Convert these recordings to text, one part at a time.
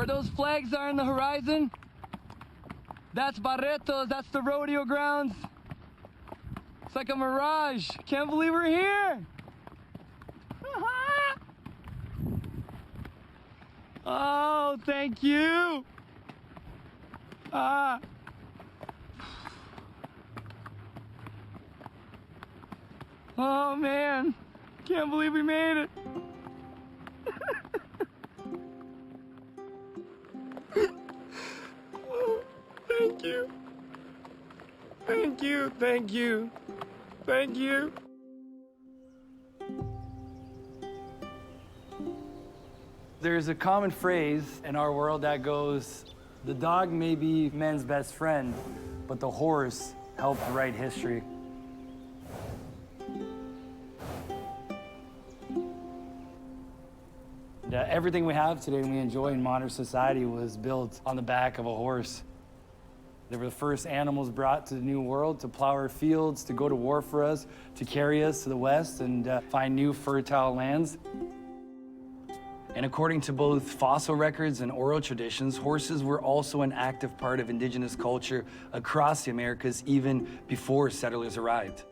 Where those flags are in the horizon, that's Barretos, that's the rodeo grounds. It's like a mirage. Can't believe we're here. Oh, thank you. Oh man, can't believe we made it. Oh, thank you. Thank you, thank you, thank you. There's a common phrase in our world that goes, the dog may be men's best friend, but the horse helped write history. Everything we have today and we enjoy in modern society was built on the back of a horse. They were the first animals brought to the New World to plow our fields, to go to war for us, to carry us to the west and find new fertile lands. And according to both fossil records and oral traditions, horses were also an active part of indigenous culture across the Americas even before settlers arrived.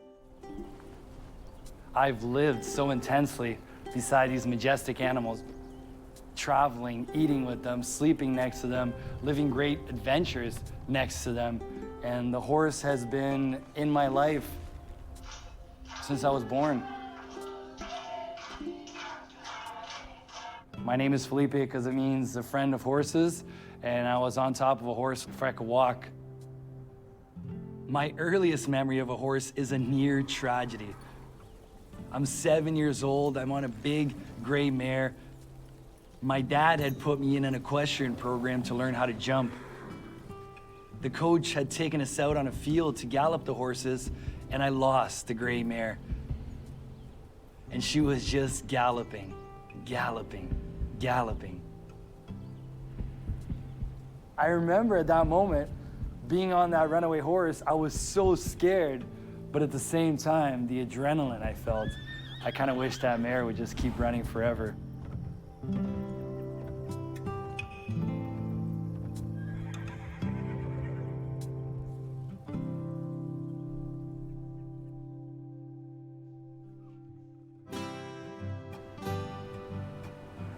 I've lived so intensely beside these majestic animals, traveling, eating with them, sleeping next to them, living great adventures next to them. And the horse has been in my life since I was born. My name is Filipe because it means a friend of horses, and I was on top of a horse before I could walk. My earliest memory of a horse is a near tragedy. I'm 7 years old, I'm on a big gray mare. My dad had put me in an equestrian program to learn how to jump. The coach had taken us out on a field to gallop the horses, and I lost the gray mare. And she was just galloping, galloping, galloping. I remember at that moment, being on that runaway horse, I was so scared, but at the same time, the adrenaline I felt, I kind of wish that mare would just keep running forever.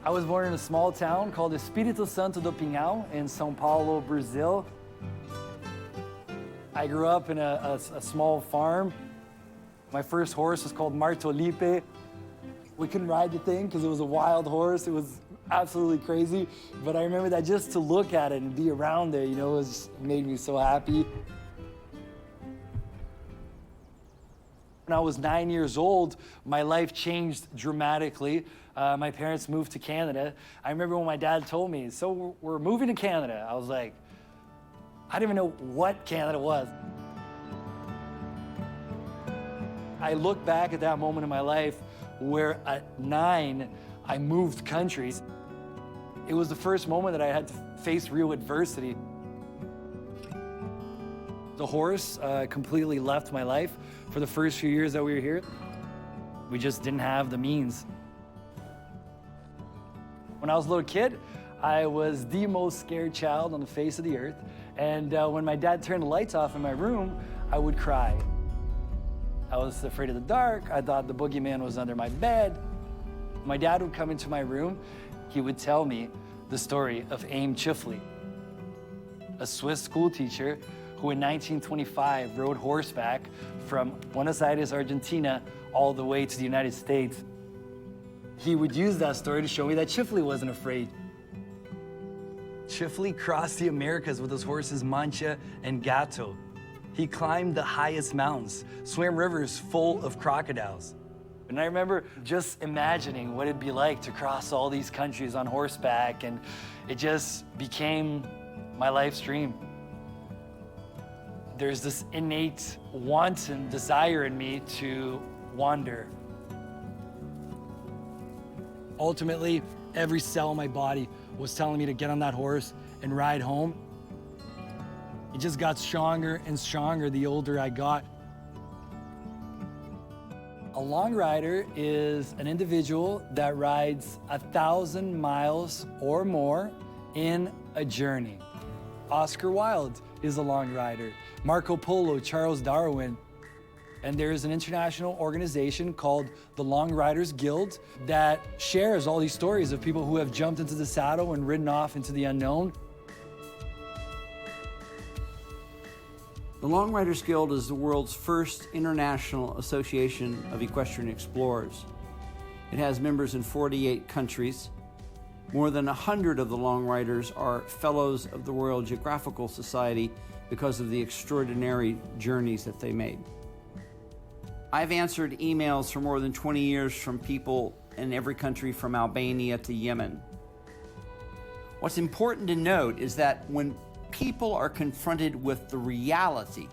I was born in a small town called Espírito Santo do Pinhal in São Paulo, Brazil. I grew up in a small farm. My first horse was called Martolipe. We couldn't ride the thing because it was a wild horse. It was absolutely crazy. But I remember that just to look at it and be around it, it made me so happy. When I was 9 years old, my life changed dramatically. My parents moved to Canada. I remember when my dad told me, so we're moving to Canada. I was like, I didn't even know what Canada was. I look back at that moment in my life where at 9, I moved countries. It was the first moment that I had to face real adversity. The horse completely left my life for the first few years that we were here. We just didn't have the means. When I was a little kid, I was the most scared child on the face of the earth. And when my dad turned the lights off in my room, I would cry. I was afraid of the dark. I thought the boogeyman was under my bed. My dad would come into my room. He would tell me the story of Aimé Tschiffely, a Swiss school teacher who in 1925 rode horseback from Buenos Aires, Argentina, all the way to the United States. He would use that story to show me that Tschiffely wasn't afraid. Tschiffely crossed the Americas with his horses Mancha and Gato. He climbed the highest mountains, swam rivers full of crocodiles. And I remember just imagining what it'd be like to cross all these countries on horseback, and it just became my life's dream. There's this innate want and desire in me to wander. Ultimately, every cell in my body was telling me to get on that horse and ride home. It just got stronger and stronger the older I got. A long rider is an individual that rides 1,000 miles or more in a journey. Oscar Wilde is a long rider, Marco Polo, Charles Darwin. And there is an international organization called the Long Riders Guild that shares all these stories of people who have jumped into the saddle and ridden off into the unknown. The Long Riders Guild is the world's first international association of equestrian explorers. It has members in 48 countries. More than 100 of the long riders are fellows of the Royal Geographical Society because of the extraordinary journeys that they made. I've answered emails for more than 20 years from people in every country from Albania to Yemen. What's important to note is that when people are confronted with the reality,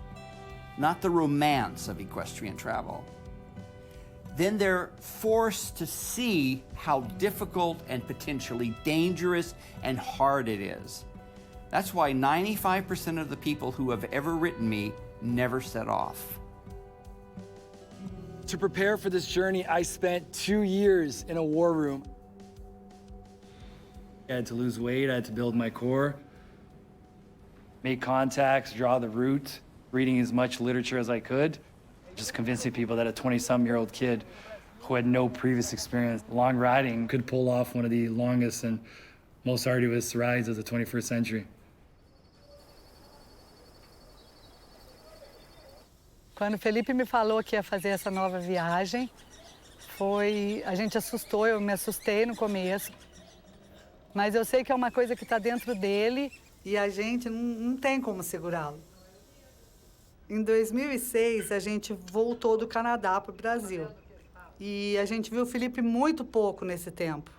not the romance of equestrian travel, then they're forced to see how difficult and potentially dangerous and hard it is. That's why 95% of the people who have ever written me never set off. To prepare for this journey, I spent 2 years in a war room. I had to lose weight, I had to build my core, make contacts, draw the route, reading as much literature as I could, just convincing people that a 20-some-year-old kid who had no previous experience long riding could pull off one of the longest and most arduous rides of the 21st century. Quando o Filipe me falou que ia fazer essa nova viagem, a gente assustou, eu me assustei no começo. Mas eu sei que é uma coisa que está dentro dele e a gente não tem como segurá-lo. Em 2006, a gente voltou do Canadá para o Brasil. E a gente viu o Filipe muito pouco nesse tempo.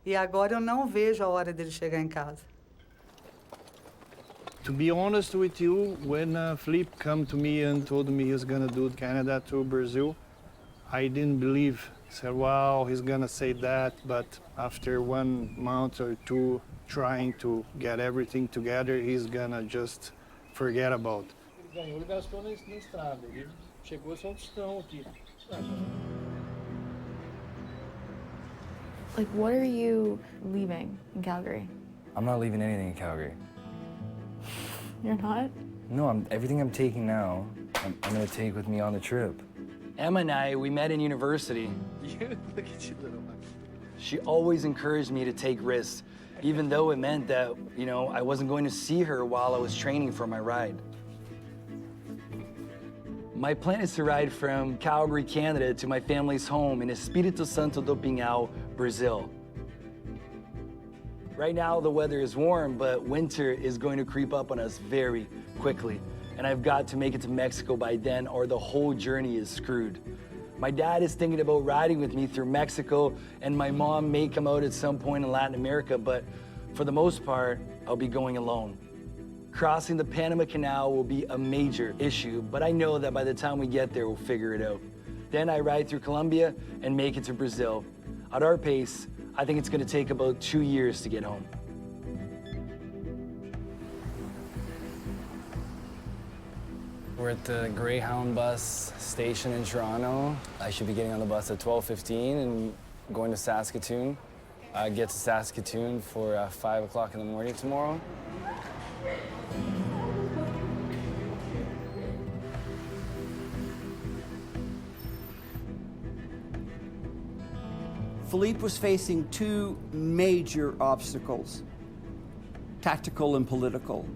E agora eu não vejo a hora dele chegar em casa. To be honest with you, when Filipe came to me and told me he's gonna do Canada to Brazil, I didn't believe. I said, wow, he's gonna say that, but after 1 month or two trying to get everything together, he's gonna just forget about it. Ele gastou na estrada, ele chegou só tostão aqui. Like, what are you leaving in Calgary? I'm not leaving anything in Calgary. You're not? No, everything I'm taking now, I'm gonna take with me on the trip. Emma and I, we met in university. Look at you, little one. She always encouraged me to take risks, even though it meant that, I wasn't going to see her while I was training for my ride. My plan is to ride from Calgary, Canada, to my family's home in Espírito Santo do Pinhal, Brazil. Right now, the weather is warm, but winter is going to creep up on us very quickly. And I've got to make it to Mexico by then, or the whole journey is screwed. My dad is thinking about riding with me through Mexico, and my mom may come out at some point in Latin America, but for the most part, I'll be going alone. Crossing the Panama Canal will be a major issue, but I know that by the time we get there, we'll figure it out. Then I ride through Colombia and make it to Brazil. At our pace, I think it's going to take about 2 years to get home. We're at the Greyhound bus station in Toronto. I should be getting on the bus at 12:15 and going to Saskatoon. I get to Saskatoon for 5 o'clock in the morning tomorrow. Filipe was facing two major obstacles, tactical and political.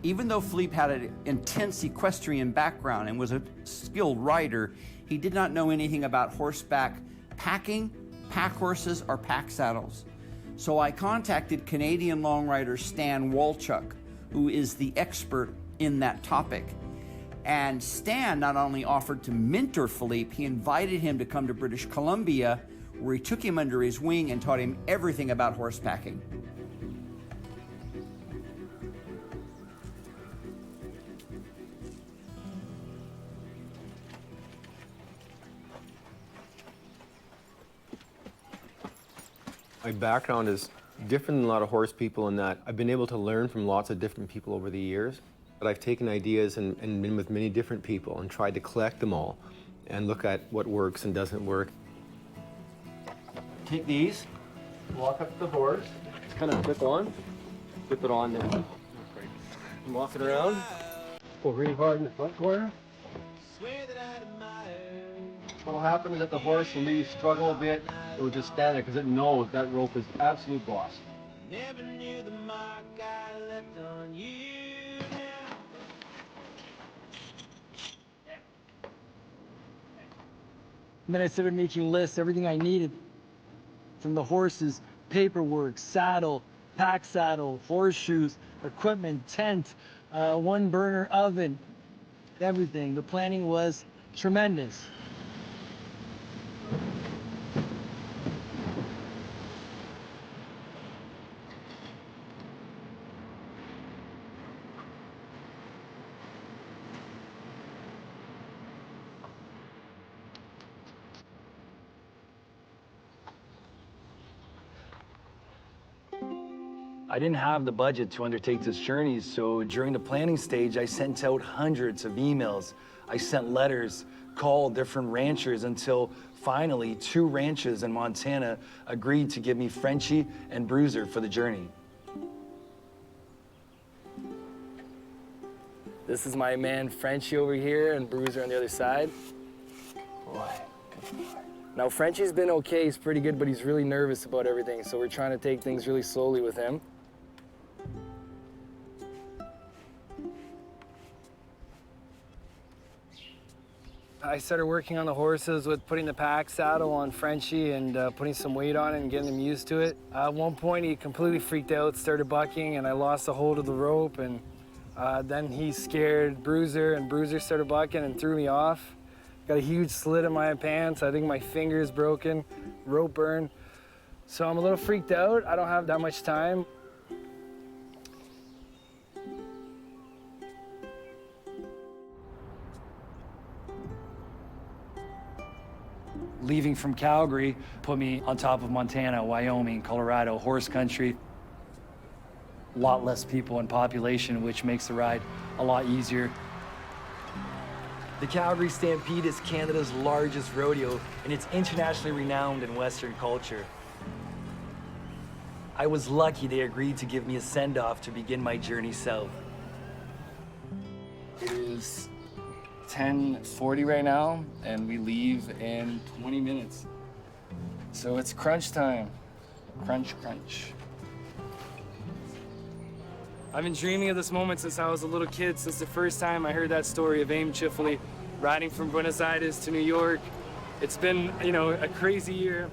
Even though Filipe had an intense equestrian background and was a skilled rider, he did not know anything about horseback packing, pack horses, or pack saddles. So I contacted Canadian long rider Stan Walchuk, who is the expert in that topic. And Stan not only offered to mentor Filipe, he invited him to come to British Columbia, where he took him under his wing and taught him everything about horsepacking. My background is different than a lot of horse people in that I've been able to learn from lots of different people over the years. But I've taken ideas and been with many different people and tried to collect them all and look at what works and doesn't work. Take these, walk up to the horse, kind of flip it on there. And walk it around. Pull really hard in the front corner. What'll happen is that the horse will maybe struggle a bit. It will just stand there because it knows that rope is absolute boss. Never knew the mark I left on you now. And then I started making lists, everything I needed from the horses, paperwork, saddle, pack saddle, horseshoes, equipment, tent, one burner oven, everything. The planning was tremendous. I didn't have the budget to undertake this journey, so during the planning stage, I sent out hundreds of emails. I sent letters, called different ranchers until finally 2 ranches in Montana agreed to give me Frenchie and Bruiser for the journey. This is my man Frenchie over here and Bruiser on the other side. Boy. Now Frenchie's been okay, he's pretty good, but he's really nervous about everything, so we're trying to take things really slowly with him. I started working on the horses with putting the pack saddle on Frenchie and putting some weight on it and getting him used to it. At one point he completely freaked out, started bucking, and I lost the hold of the rope, and then he scared Bruiser, and Bruiser started bucking and threw me off. Got a huge slit in my pants. I think my finger is broken, rope burn. So I'm a little freaked out. I don't have that much time. Leaving from Calgary put me on top of Montana, Wyoming, Colorado, horse country. A lot less people in population, which makes the ride a lot easier. The Calgary Stampede is Canada's largest rodeo, and it's internationally renowned in Western culture. I was lucky they agreed to give me a send-off to begin my journey south. It is 10:40 right now, and we leave in 20 minutes. So it's crunch time. Crunch, crunch. I've been dreaming of this moment since I was a little kid, since the first time I heard that story of Aimé Tschiffely riding from Buenos Aires to New York. It's been, you know, a crazy year.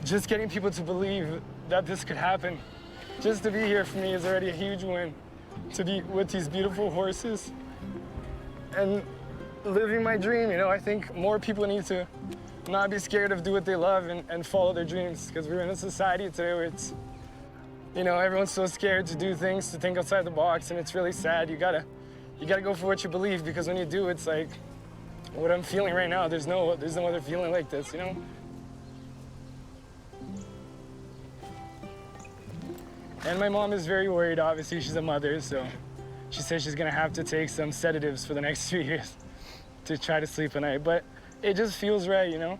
Just getting people to believe that this could happen, just to be here for me is already a huge win. To be with these beautiful horses and living my dream, you know, I think more people need to not be scared of do what they love and follow their dreams, because we're in a society today where it's, you know, everyone's so scared to do things, to think outside the box, and it's really sad. You gotta go for what you believe, because when you do, it's like what I'm feeling right now. There's no other feeling like this, you know? And my mom is very worried, obviously. She's a mother, so she says she's gonna have to take some sedatives for the next 2 years to try to sleep at night. But it just feels right, you know?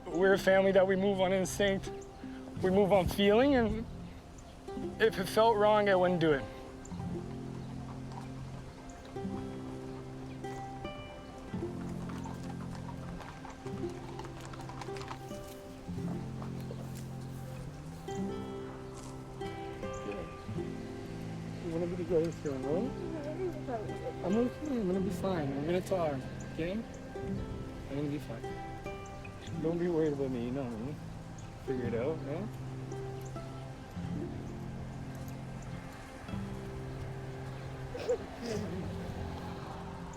We're a family that we move on instinct. We move on feeling, and if it felt wrong, I wouldn't do it. You want me to go this way, I'm okay, I'm gonna be fine. I'm gonna tell her, okay? I'm gonna be fine. Don't be worried about me, you know me. Figure it out, no?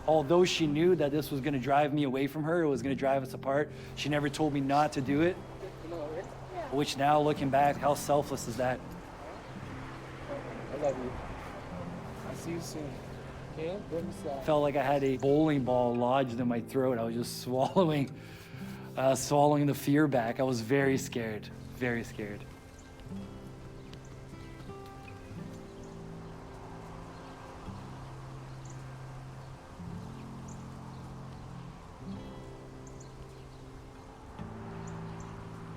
Although she knew that this was gonna drive me away from her, it was gonna drive us apart, she never told me not to do it. Which now, looking back, how selfless is that? I love you. I'll see you soon. Okay? Good massage. Felt like I had a bowling ball lodged in my throat. I was just swallowing the fear back. I was very scared, very scared.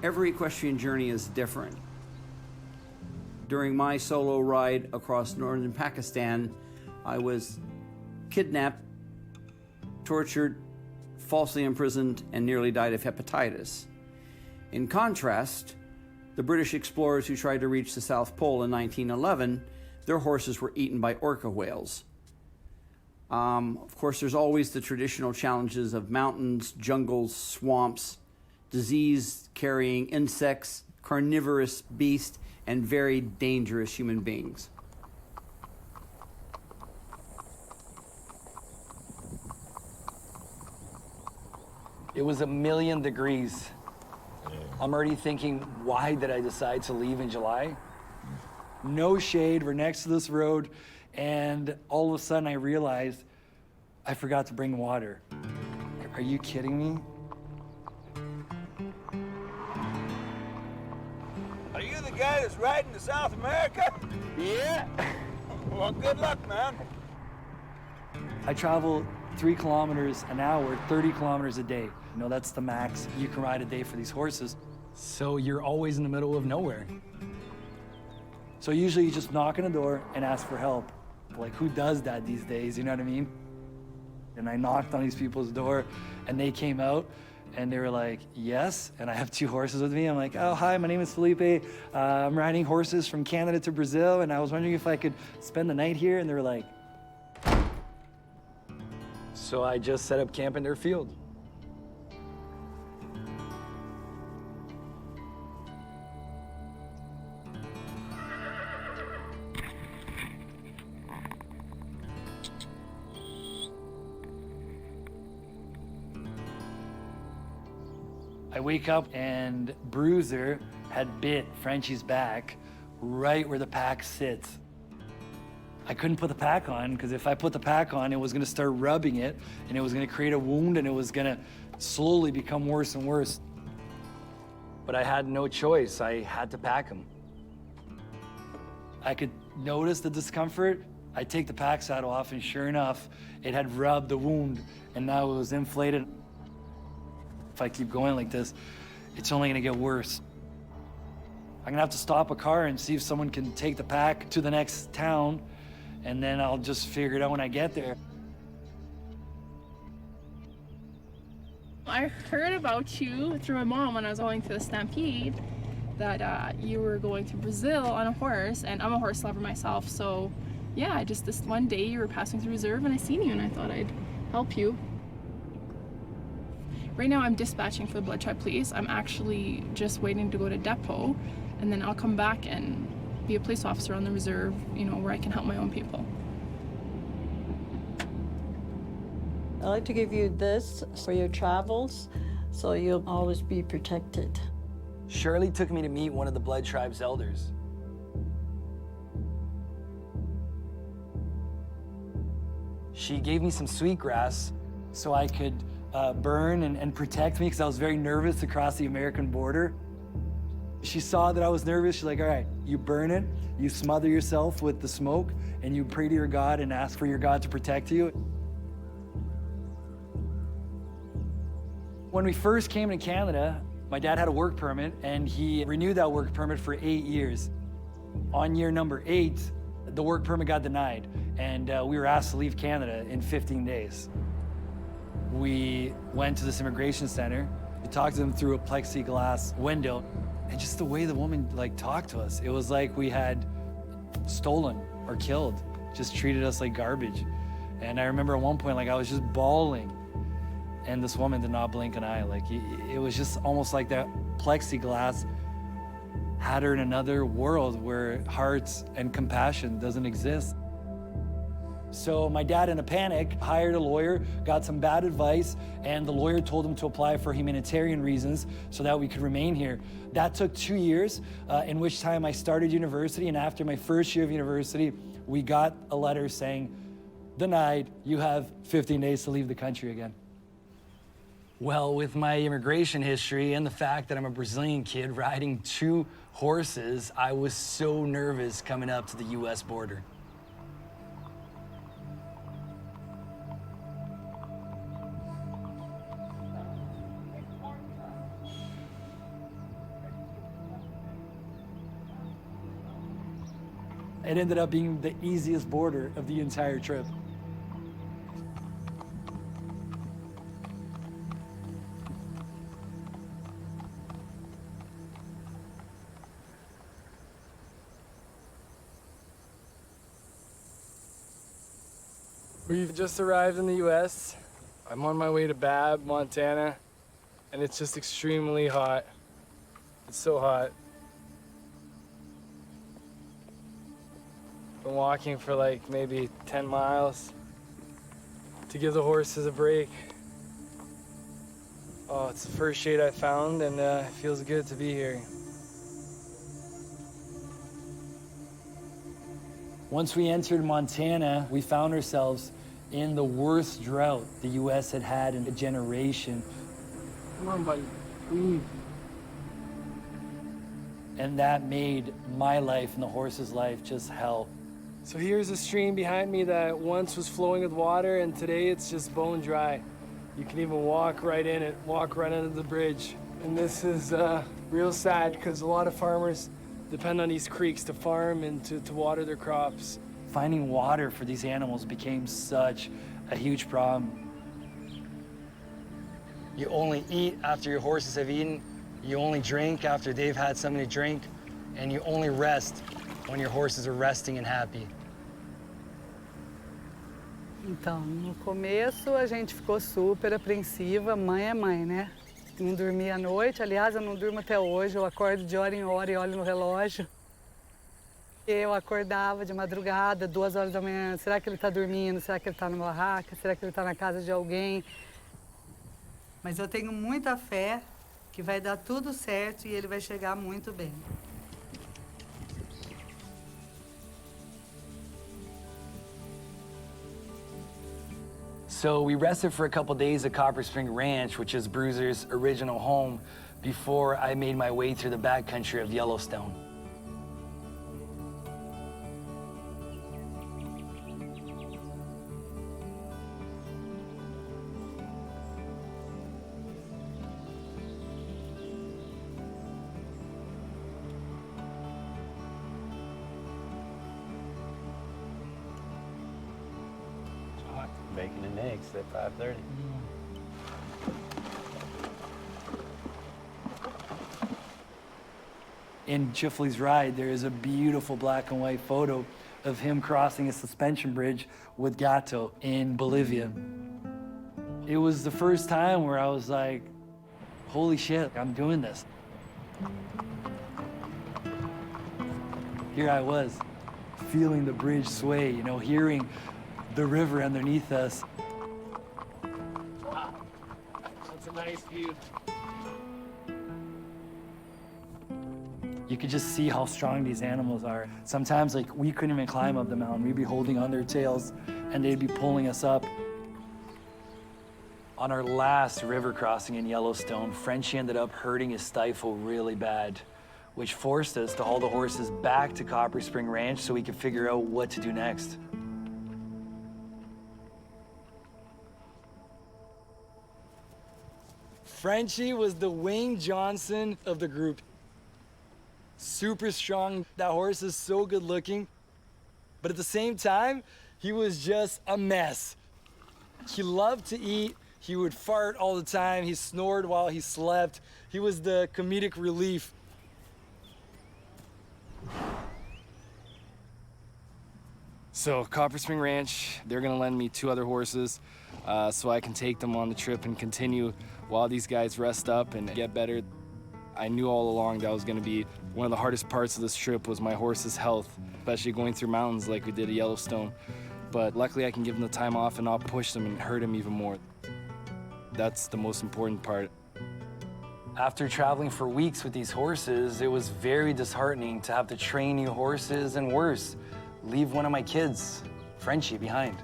Every equestrian journey is different. During my solo ride across northern Pakistan, I was kidnapped, tortured, falsely imprisoned, and nearly died of hepatitis. In contrast, the British explorers who tried to reach the South Pole in 1911, their horses were eaten by orca whales. Of course, there's always the traditional challenges of mountains, jungles, swamps, disease-carrying insects, carnivorous beasts, and very dangerous human beings. It was 1,000,000 degrees. I'm already thinking, why did I decide to leave in July? No shade, we're next to this road, and all of a sudden I realized I forgot to bring water. Are you kidding me? Are you the guy that's riding to South America? Yeah. Well, good luck, man. I travel 3 kilometers an hour, 30 kilometers a day. You know, that's the max you can ride a day for these horses. So you're always in the middle of nowhere. So usually you just knock on the door and ask for help. Like, who does that these days, you know what I mean? And I knocked on these people's door and they came out and they were like, yes, and I have 2 horses with me. I'm like, oh, hi, my name is Filipe. I'm riding horses from Canada to Brazil, and I was wondering if I could spend the night here, and they were like, so I just set up camp in their field. I wake up and Bruiser had bit Frenchie's back right where the pack sits. I couldn't put the pack on because if I put the pack on, it was gonna start rubbing it and it was gonna create a wound and it was gonna slowly become worse and worse. But I had no choice, I had to pack him. I could notice the discomfort. I take the pack saddle off and sure enough, it had rubbed the wound and now it was inflated. If I keep going like this, it's only gonna get worse. I'm gonna have to stop a car and see if someone can take the pack to the next town, and then I'll just figure it out when I get there. I heard about you through my mom when I was going to the Stampede, that you were going to Brazil on a horse, and I'm a horse lover myself, so yeah, just this one day you were passing through reserve and I seen you and I thought I'd help you. Right now I'm dispatching for the Blood Tribe Police. I'm actually just waiting to go to depot, and then I'll come back and be a police officer on the reserve, you know, where I can help my own people. I'd like to give you this for your travels, so you'll always be protected. Shirley took me to meet one of the Blood Tribe's elders. She gave me some sweetgrass so I could burn and protect me because I was very nervous to cross the American border. She saw that I was nervous. She's like, all right, you burn it, you smother yourself with the smoke, and you pray to your God and ask for your God to protect you. When we first came to Canada, my dad had a work permit, and he renewed that work permit for 8 years. On year number 8, the work permit got denied, and we were asked to leave Canada in 15 days. We went to this immigration center. We talked to them through a plexiglass window. And just the way the woman talked to us, it was like we had stolen or killed, just treated us like garbage. And I remember at one point, I was just bawling. And this woman did not blink an eye. It was just almost like that plexiglass had her in another world where hearts and compassion doesn't exist. So my dad, in a panic, hired a lawyer, got some bad advice, and the lawyer told him to apply for humanitarian reasons so that we could remain here. That took 2 years, in which time I started university, and after my first year of university, we got a letter saying, denied, you have 15 days to leave the country again. Well, with my immigration history and the fact that I'm a Brazilian kid riding 2 horses, I was so nervous coming up to the US border. It ended up being the easiest border of the entire trip. We've just arrived in the US. I'm on my way to Babb, Montana, and it's just extremely hot. It's so hot. Been walking for like maybe 10 miles to give the horses a break. Oh, it's the first shade I found, and it feels good to be here. Once we entered Montana, we found ourselves in the worst drought the US had had in a generation. Come on, buddy. And that made my life and the horse's life just hell. So here's a stream behind me that once was flowing with water, and today it's just bone dry. You can even walk right in it, walk right under the bridge. And this is real sad because a lot of farmers depend on these creeks to farm and to water their crops. Finding water for these animals became such a huge problem. You only eat after your horses have eaten. You only drink after they've had something to drink. And you only rest when your horses are resting and happy. Então, no começo a gente ficou super apreensiva, mãe é mãe, né? Não dormia à noite, aliás, eu não durmo até hoje, eu acordo de hora em hora e olho no relógio. Eu acordava de madrugada, 2 horas da manhã, será que ele está dormindo? Será que ele está numa barraca? Será que ele está na casa de alguém? Mas eu tenho muita fé que vai dar tudo certo e ele vai chegar muito bem. So we rested for a couple days at Copper Spring Ranch, which is Bruiser's original home, before I made my way through the backcountry of Yellowstone. Bacon and eggs at 5:30. In Tschiffely's ride, there is a beautiful black and white photo of him crossing a suspension bridge with Gato in Bolivia. It was the first time where I was like, holy shit, I'm doing this. Here I was, feeling the bridge sway, you know, hearing the river underneath us. Wow, that's a nice view. You could just see how strong these animals are. Sometimes, like, we couldn't even climb up the mountain. We'd be holding on their tails, and they'd be pulling us up. On our last river crossing in Yellowstone, Frenchie ended up hurting his stifle really bad, which forced us to haul the horses back to Copper Spring Ranch so we could figure out what to do next. Frenchie was the Wayne Johnson of the group. Super strong. That horse is so good looking. But at the same time, he was just a mess. He loved to eat. He would fart all the time. He snored while he slept. He was the comedic relief. So Copper Spring Ranch, they're gonna lend me 2 other horses so I can take them on the trip and continue while these guys rest up and get better. I knew all along that was gonna be one of the hardest parts of this trip was my horse's health, especially going through mountains like we did at Yellowstone. But luckily I can give them the time off and not push them and hurt them even more. That's the most important part. After traveling for weeks with these horses, it was very disheartening to have to train new horses and worse, leave one of my kids, Frenchie, behind.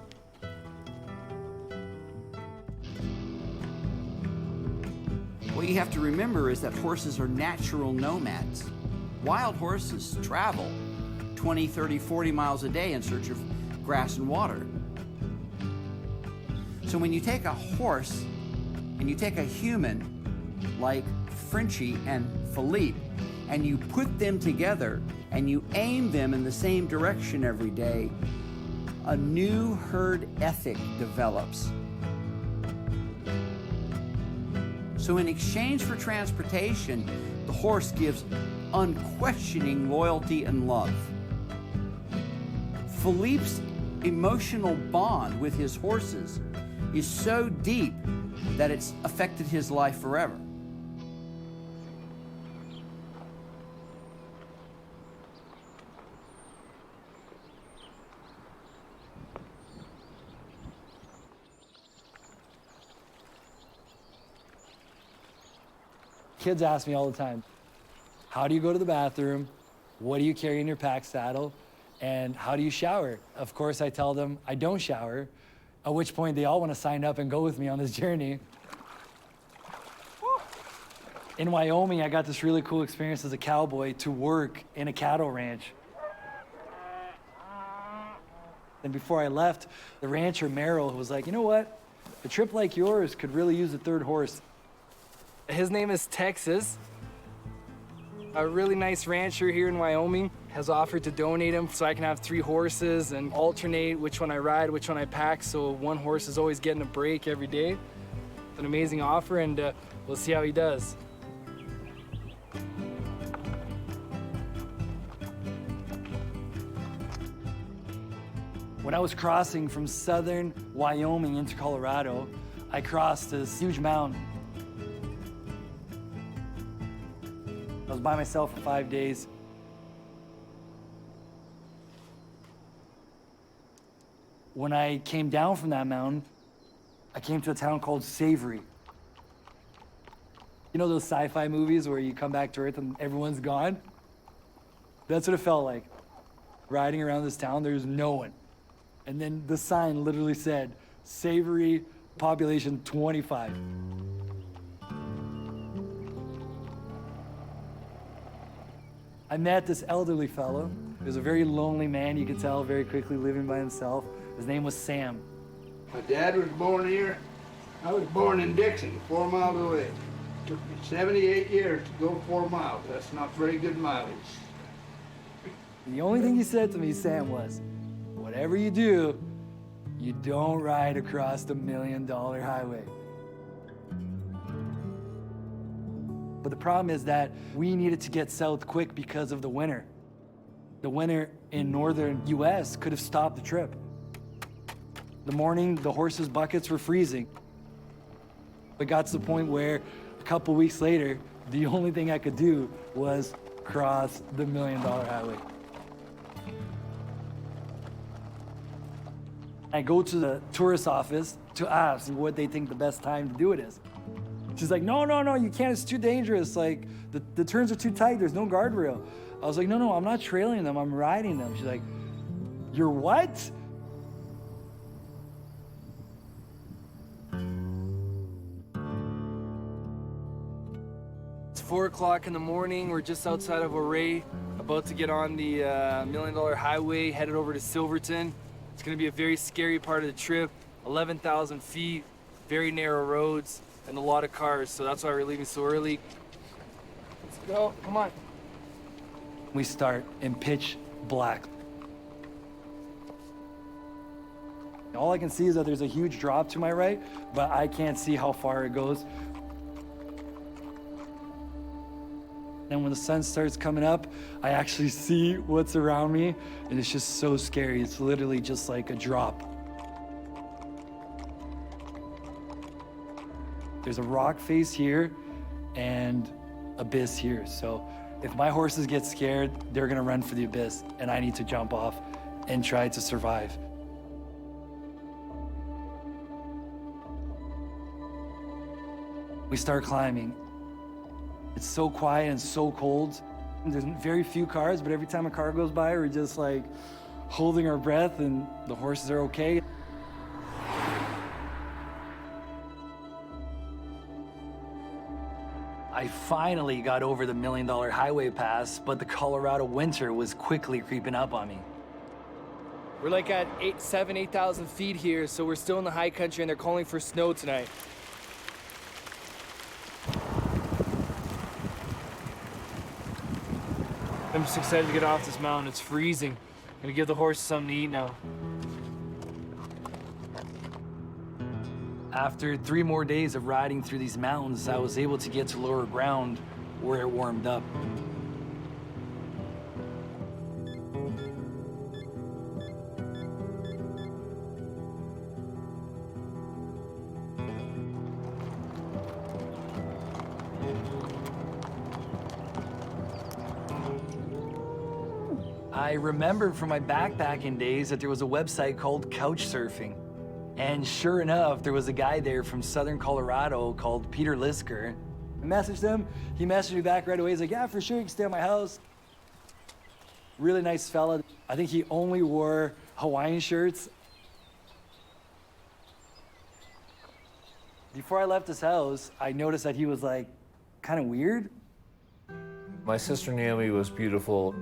What you have to remember is that horses are natural nomads. Wild horses travel 20, 30, 40 miles a day in search of grass and water. So when you take a horse and you take a human like Frenchie and Filipe, and you put them together and you aim them in the same direction every day, a new herd ethic develops. So in exchange for transportation, the horse gives unquestioning loyalty and love. Filipe's emotional bond with his horses is so deep that it's affected his life forever. Kids ask me all the time, how do you go to the bathroom? What do you carry in your pack saddle? And how do you shower? Of course, I tell them I don't shower, at which point they all want to sign up and go with me on this journey. In Wyoming, I got this really cool experience as a cowboy to work in a cattle ranch. And before I left, the rancher Merrill was like, you know what? A trip like yours could really use a third horse. His name is Texas. A really nice rancher here in Wyoming has offered to donate him so I can have 3 horses and alternate which one I ride, which one I pack, so one horse is always getting a break every day. It's an amazing offer, and we'll see how he does. When I was crossing from southern Wyoming into Colorado, I crossed this huge mountain. I was by myself for 5 days. When I came down from that mountain, I came to a town called Savory. You know those sci-fi movies where you come back to Earth and everyone's gone? That's what it felt like. Riding around this town, there's no one. And then the sign literally said, Savory, population 25. I met this elderly fellow. He was a very lonely man, you could tell, very quickly living by himself. His name was Sam. My dad was born here. I was born in Dixon, 4 miles away. It took me 78 years to go 4 miles. That's not very good mileage. The only thing he said to me, Sam, was, whatever you do, you don't ride across the $1 million highway. But the problem is that we needed to get south quick because of the winter. The winter in northern US could have stopped the trip. The morning, the horses' buckets were freezing. It got to the point where a couple weeks later, the only thing I could do was cross the $1 million highway. I go to the tourist office to ask what they think the best time to do it is. She's like, no, you can't, it's too dangerous. Like, the turns are too tight, there's no guardrail. I was like, no, I'm not trailing them, I'm riding them. She's like, you're what? It's 4 o'clock in the morning, we're just outside of Ouray, about to get on the $1 million highway, headed over to Silverton. It's gonna be a very scary part of the trip, 11,000 feet, very narrow roads, and a lot of cars, so that's why we're leaving so early. Let's go, come on. We start in pitch black. All I can see is that there's a huge drop to my right, but I can't see how far it goes. And when the sun starts coming up, I actually see what's around me, and it's just so scary. It's literally just like a drop. There's a rock face here and abyss here. So if my horses get scared, they're gonna run for the abyss, and I need to jump off and try to survive. We start climbing. It's so quiet and so cold. There's very few cars, but every time a car goes by, we're just like holding our breath, and the horses are okay. I finally got over the $1 million highway pass, but the Colorado winter was quickly creeping up on me. We're like at 8,000 feet here, so we're still in the high country, and they're calling for snow tonight. I'm just excited to get off this mountain. It's freezing. I'm gonna give the horse something to eat now. After 3 more days of riding through these mountains, I was able to get to lower ground where it warmed up. I remembered from my backpacking days that there was a website called Couchsurfing. And sure enough, there was a guy there from southern Colorado called Peter Lisker. I messaged him, he messaged me back right away. He's like, yeah, for sure, you can stay at my house. Really nice fella. I think he only wore Hawaiian shirts. Before I left his house, I noticed that he was like, kind of weird. My sister Naomi was beautiful.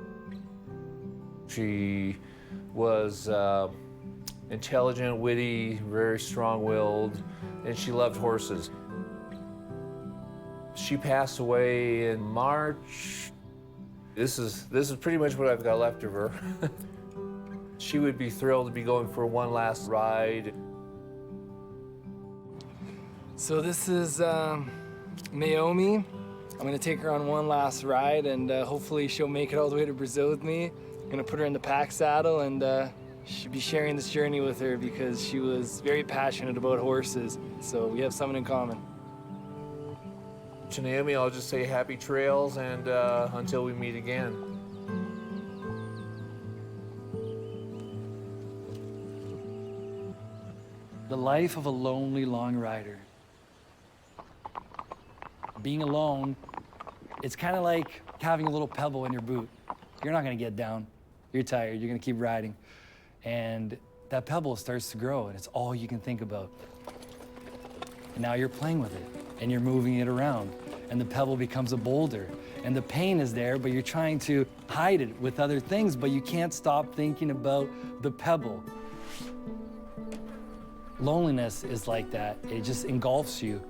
She was intelligent, witty, very strong-willed, and she loved horses. She passed away in March. This is pretty much what I've got left of her. She would be thrilled to be going for one last ride. So this is Naomi. I'm gonna take her on one last ride, and hopefully she'll make it all the way to Brazil with me. I'm gonna put her in the pack saddle, and she'll be sharing this journey with her because she was very passionate about horses. So we have something in common. To Naomi, I'll just say happy trails, and until we meet again. The life of a lonely long rider. Being alone, it's kind of like having a little pebble in your boot. You're not gonna get down. You're tired, you're gonna keep riding. And that pebble starts to grow, and it's all you can think about. And now you're playing with it, and you're moving it around, and the pebble becomes a boulder. And the pain is there, but you're trying to hide it with other things, but you can't stop thinking about the pebble. Loneliness is like that. It just engulfs you.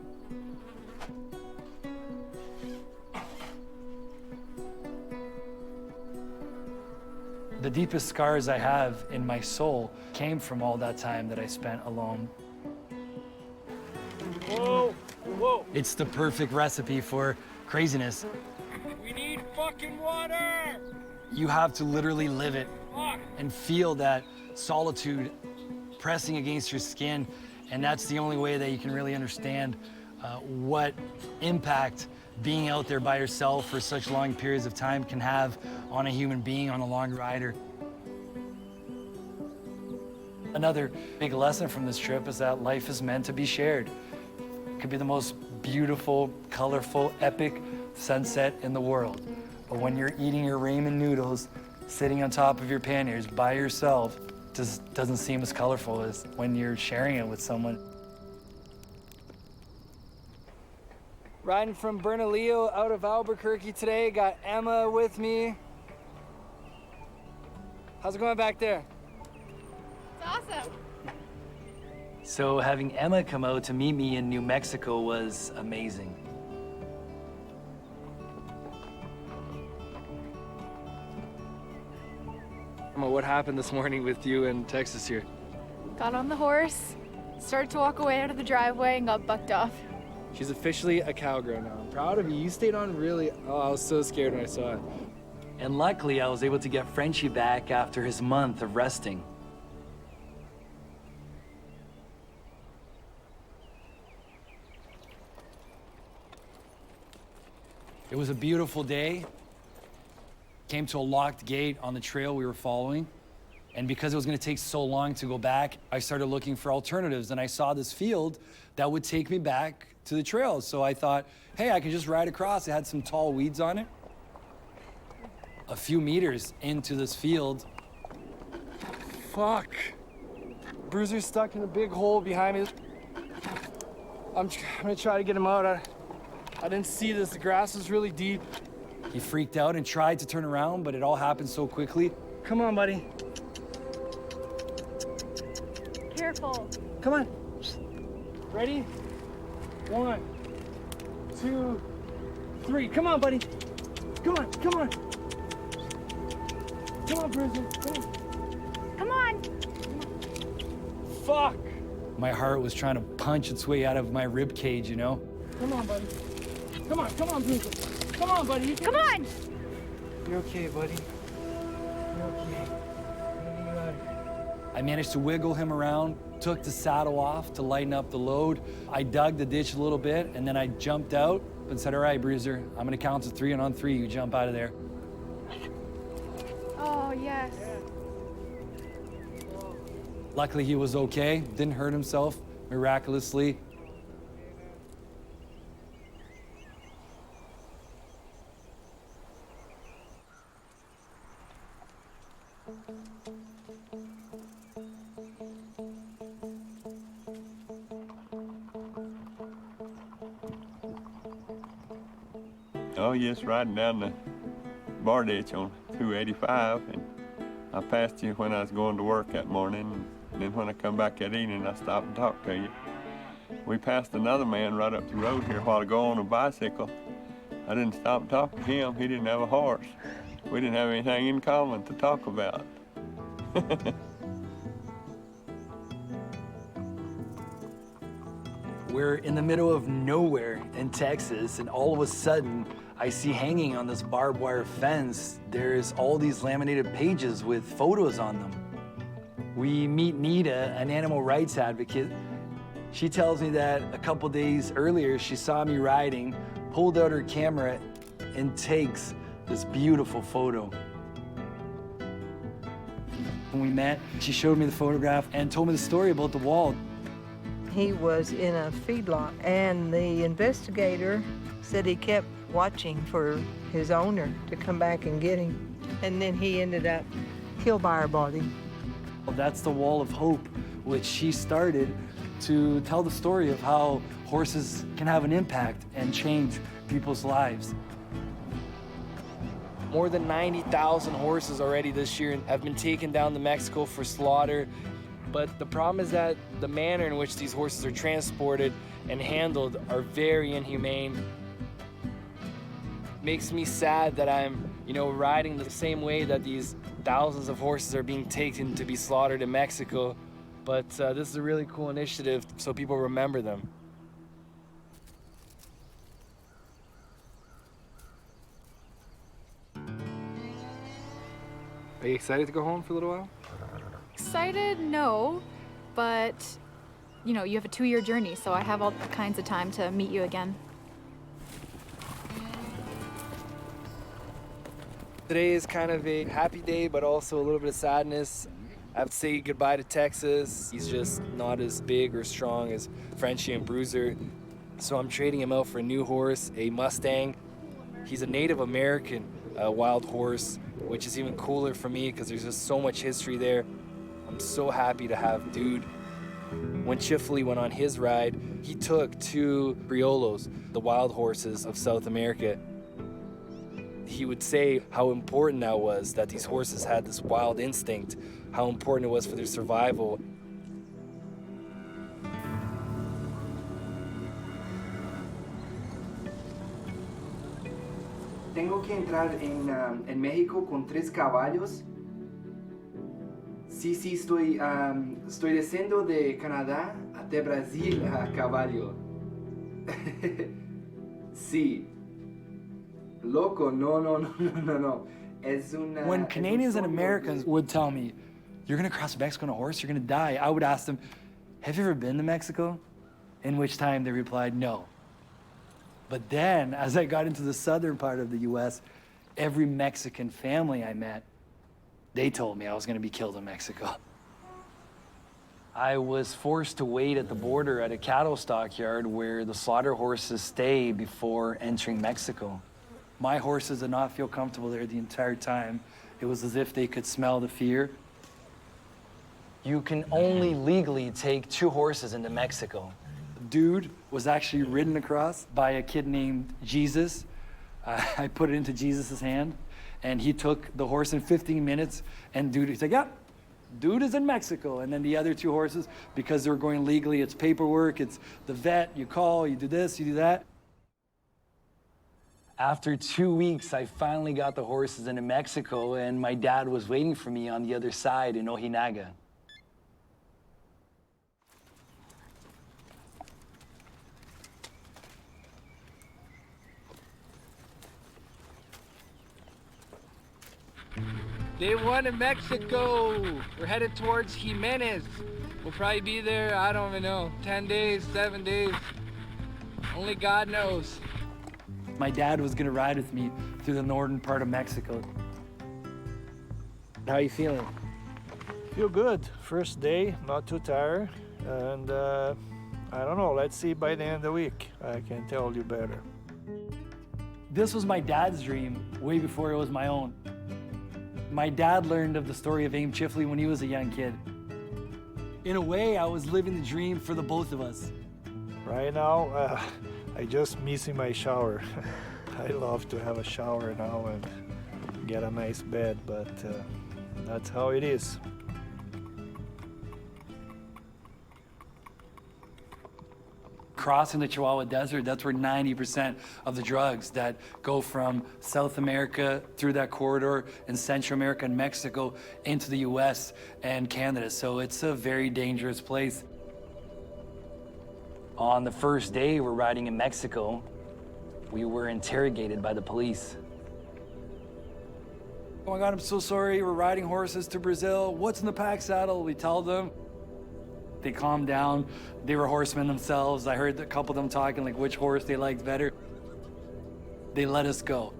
The deepest scars I have in my soul came from all that time that I spent alone. Whoa, whoa. It's the perfect recipe for craziness. We need fucking water! You have to literally live it and feel that solitude pressing against your skin, and that's the only way that you can really understand what impact being out there by yourself for such long periods of time can have on a human being, on a long rider. Another big lesson from this trip is that life is meant to be shared. It could be the most beautiful, colorful, epic sunset in the world. But when you're eating your ramen noodles, sitting on top of your panniers by yourself, it just doesn't seem as colorful as when you're sharing it with someone. Riding from Bernalillo out of Albuquerque today. Got Emma with me. How's it going back there? It's awesome. So having Emma come out to meet me in New Mexico was amazing. Emma, what happened this morning with you in Texas here? Got on the horse, started to walk away out of the driveway, and got bucked off. She's officially a cowgirl now. I'm proud of you. You stayed on really. Oh, I was so scared when I saw it. And luckily, I was able to get Frenchie back after his month of resting. It was a beautiful day. Came to a locked gate on the trail we were following. And because it was gonna take so long to go back, I started looking for alternatives, and I saw this field that would take me back to the trail. So I thought, hey, I could just ride across. It had some tall weeds on it. A few meters into this field. Fuck. Bruiser's stuck in a big hole behind me. I'm gonna try to get him out. I didn't see this. The grass was really deep. He freaked out and tried to turn around, but it all happened so quickly. Come on, buddy. Careful. Come on. Ready? 1, 2, 3. Come on, buddy. Come on, come on. Come on, Bruiser. Come on. Fuck! My heart was trying to punch its way out of my rib cage, you know? Come on, buddy. Come on, Bruiser. Come on, buddy. You can... Come on. You're okay, buddy. You're okay. I'm gonna get you out of here. I managed to wiggle him around, took the saddle off to lighten up the load. I dug the ditch a little bit, and then I jumped out and said, all right, Bruiser, I'm gonna count to 3, and on 3, you jump out of there. Oh, yes. Luckily, he was okay, didn't hurt himself, miraculously. Oh, yes, riding down the bar ditch on 285, and I passed you when I was going to work that morning, and then when I come back that evening, I stopped and talked to you. We passed another man right up the road here a while ago on a bicycle. I didn't stop and talk to him. He didn't have a horse. We didn't have anything in common to talk about. We're in the middle of nowhere in Texas, and all of a sudden, I see hanging on this barbed wire fence, there's all these laminated pages with photos on them. We meet Nita, an animal rights advocate. She tells me that a couple days earlier, she saw me riding, pulled out her camera, and takes this beautiful photo. When we met, she showed me the photograph and told me the story about the wall. He was in a feedlot, and the investigator said he kept watching for his owner to come back and get him. And then he ended up killed by our body. Well, that's the Wall of Hope, which she started to tell the story of how horses can have an impact and change people's lives. More than 90,000 horses already this year have been taken down to Mexico for slaughter. But the problem is that the manner in which these horses are transported and handled are very inhumane. Makes me sad that I'm, riding the same way that these thousands of horses are being taken to be slaughtered in Mexico. But this is a really cool initiative so people remember them. Are you excited to go home for a little while? Excited? No. But, you have a 2-year journey, so I have all kinds of time to meet you again. Today is kind of a happy day, but also a little bit of sadness. I have to say goodbye to Texas. He's just not as big or strong as Frenchie and Bruiser. So I'm trading him out for a new horse, a Mustang. He's a Native American wild horse, which is even cooler for me because there's just so much history there. I'm so happy to have Dude. When Tschiffely went on his ride, he took 2 Criollos, the wild horses of South America. He would say how important that was, that these horses had this wild instinct, how important it was for their survival. Tengo que entrar en México con 3 caballos. Sí, estoy descendo de Canadá hasta Brasil a caballo. Sí. Loco, no. Es una... When Canadians and Americans would tell me, you're gonna cross Mexico on a horse, you're gonna die, I would ask them, have you ever been to Mexico? In which time they replied, no. But then, as I got into the southern part of the US, every Mexican family I met, they told me I was gonna be killed in Mexico. I was forced to wait at the border at a cattle stockyard where the slaughter horses stay before entering Mexico. My horses did not feel comfortable there the entire time. It was as if they could smell the fear. You can only legally take 2 horses into Mexico. Dude was actually ridden across by a kid named Jesus. I put it into Jesus' hand, and he took the horse in 15 minutes, and Dude, he's like, yeah, Dude is in Mexico. And then the other 2 horses, because they're going legally, it's paperwork, it's the vet, you call, you do this, you do that. After 2 weeks, I finally got the horses into Mexico, and my dad was waiting for me on the other side in Ojinaga. Day one in Mexico. We're headed towards Jimenez. We'll probably be there, I don't even know, 10 days, 7 days. Only God knows. My dad was gonna ride with me through the northern part of Mexico. How are you feeling? Feel good. First day, not too tired. And I don't know, let's see by the end of the week. I can tell you better. This was my dad's dream way before it was my own. My dad learned of the story of Aimé Tschiffely when he was a young kid. In a way, I was living the dream for the both of us. Right now, I just missing my shower. I love to have a shower now and get a nice bed, but that's how it is. Crossing the Chihuahua Desert, that's where 90% of the drugs that go from South America through that corridor in Central America and Mexico into the US and Canada. So it's a very dangerous place. On the first day we're riding in Mexico, we were interrogated by the police. Oh my God, I'm so sorry. We're riding horses to Brazil. What's in the pack saddle? We tell them. They calmed down. They were horsemen themselves. I heard a couple of them talking like which horse they liked better. They let us go.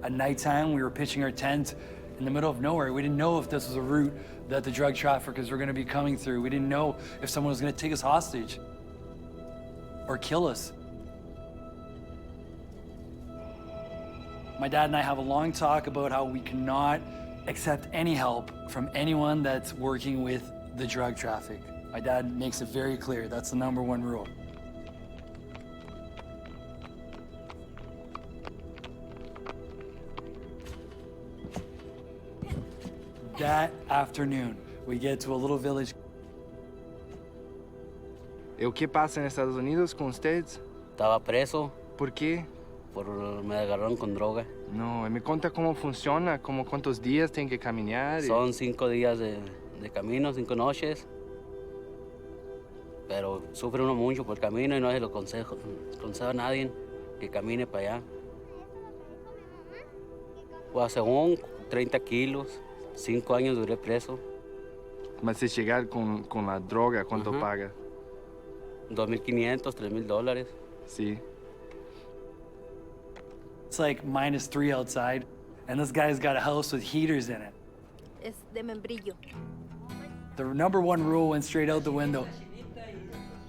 At nighttime, we were pitching our tent in the middle of nowhere. We didn't know if this was a route that the drug traffickers were gonna be coming through. We didn't know if someone was gonna take us hostage or kill us. My dad and I have a long talk about how we cannot accept any help from anyone that's working with the drug traffic. My dad makes it very clear, that's the #1 rule. That afternoon, we get to a little village. ¿Y o qué pasa en Estados Unidos con ustedes? Estaba preso. ¿Por qué? Me agarraron con droga. No, me cuenta cómo funciona, como cuántos días tienen que caminar. Son 5 días de camino, 5 noches. Pero sufre uno mucho por el camino y no se lo aconsejo a nadie que camine para allá. Pues según 30 kilos, 5 años duré preso. Mas si llegar con la droga, ¿cuánto paga? $2,500, $3,000. Sí. It's like -3 outside, and this guy's got a house with heaters in it. Es de membrillo. The #1 rule went straight out the window.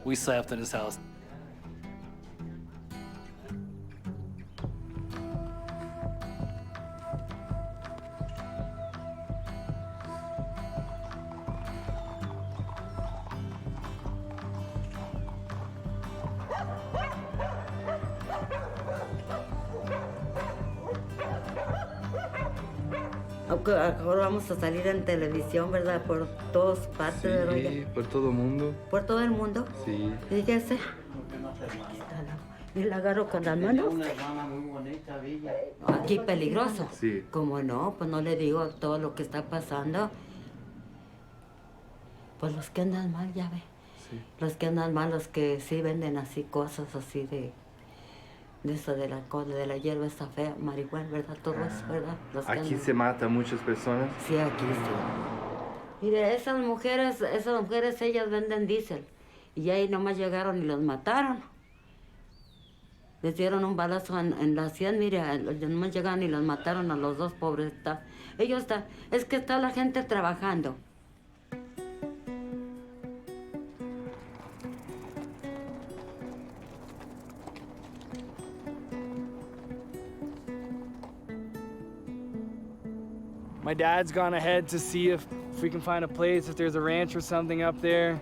We slept in his house. Ahora vamos a salir en televisión, ¿verdad? Por todas partes, ¿verdad? Sí, por todo el mundo. ¿Por todo el mundo? Sí. Fíjese. Y la agarro con las manos. Aquí peligroso. Sí. Como no, pues no le digo todo lo que está pasando. Pues los que andan mal, ya ve. Sí. Los que andan mal, los que sí venden así cosas así de eso de la hierba esta fea, marihuana, ¿verdad? Todo eso, ¿verdad? Aquí se mata a muchas personas. Sí, aquí sí. Mire, esas mujeres, ellas venden diésel. Y ahí nomás llegaron y los mataron. Les dieron un balazo en la sien, mire, nomás llegaron y los mataron a los dos pobres. Es que está la gente trabajando. My dad's gone ahead to see if we can find a place, if there's a ranch or something up there.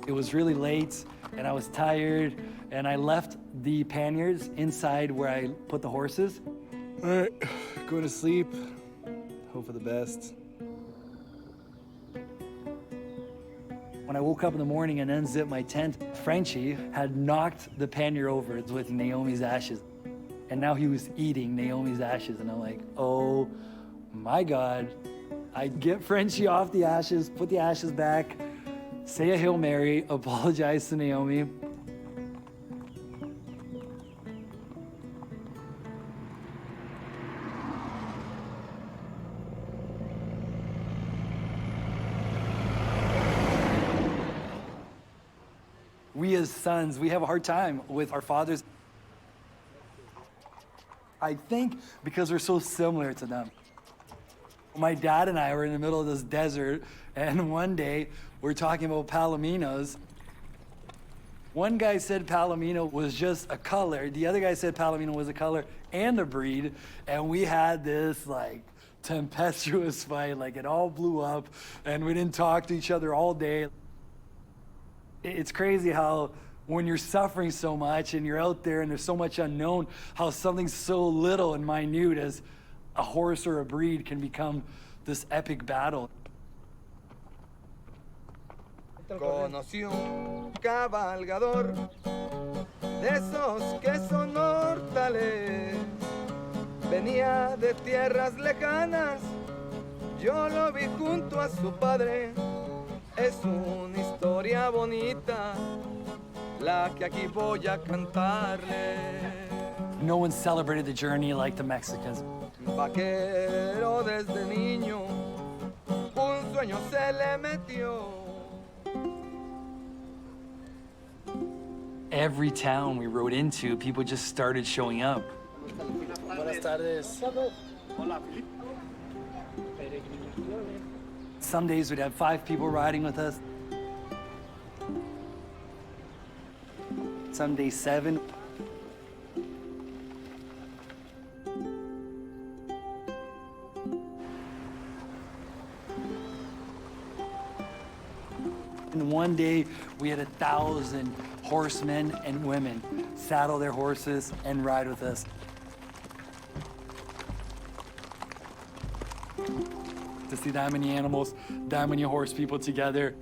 It was really late, and I was tired, and I left the panniers inside where I put the horses. All right, go to sleep. hope for the best. When I woke up in the morning and unzipped my tent, Frenchie had knocked the pannier over with Naomi's ashes. And now he was eating Naomi's ashes. And I'm like, oh my God. I get Frenchie off the ashes, put the ashes back, say a Hail Mary, apologize to Naomi. We as sons, we have a hard time with our fathers. I think because we're so similar to them. My dad and I were in the middle of this desert, and one day we're talking about palominos. One guy said palomino was just a color. The other guy said palomino was a color and a breed, and we had this like tempestuous fight. Like it all blew up, and we didn't talk to each other all day. It's crazy how when you're suffering so much and you're out there and there's so much unknown, how something so little and minute as a horse or a breed can become this epic battle. Conocí un cabalgador de esos que son mortales. Venía de tierras lejanas, yo lo vi junto a su padre. Es una historia bonita, la que aquí voy a cantarle. No one celebrated the journey like the Mexicans. Vaquero desde niño, un sueño se le metió. Every town we rode into, people just started showing up. Buenas tardes. Hola, Filipe. Some days we'd have 5 people riding with us. Some days 7. And one day we had 1,000 horsemen and women saddle their horses and ride with us. To see that many animals, that many horse people together.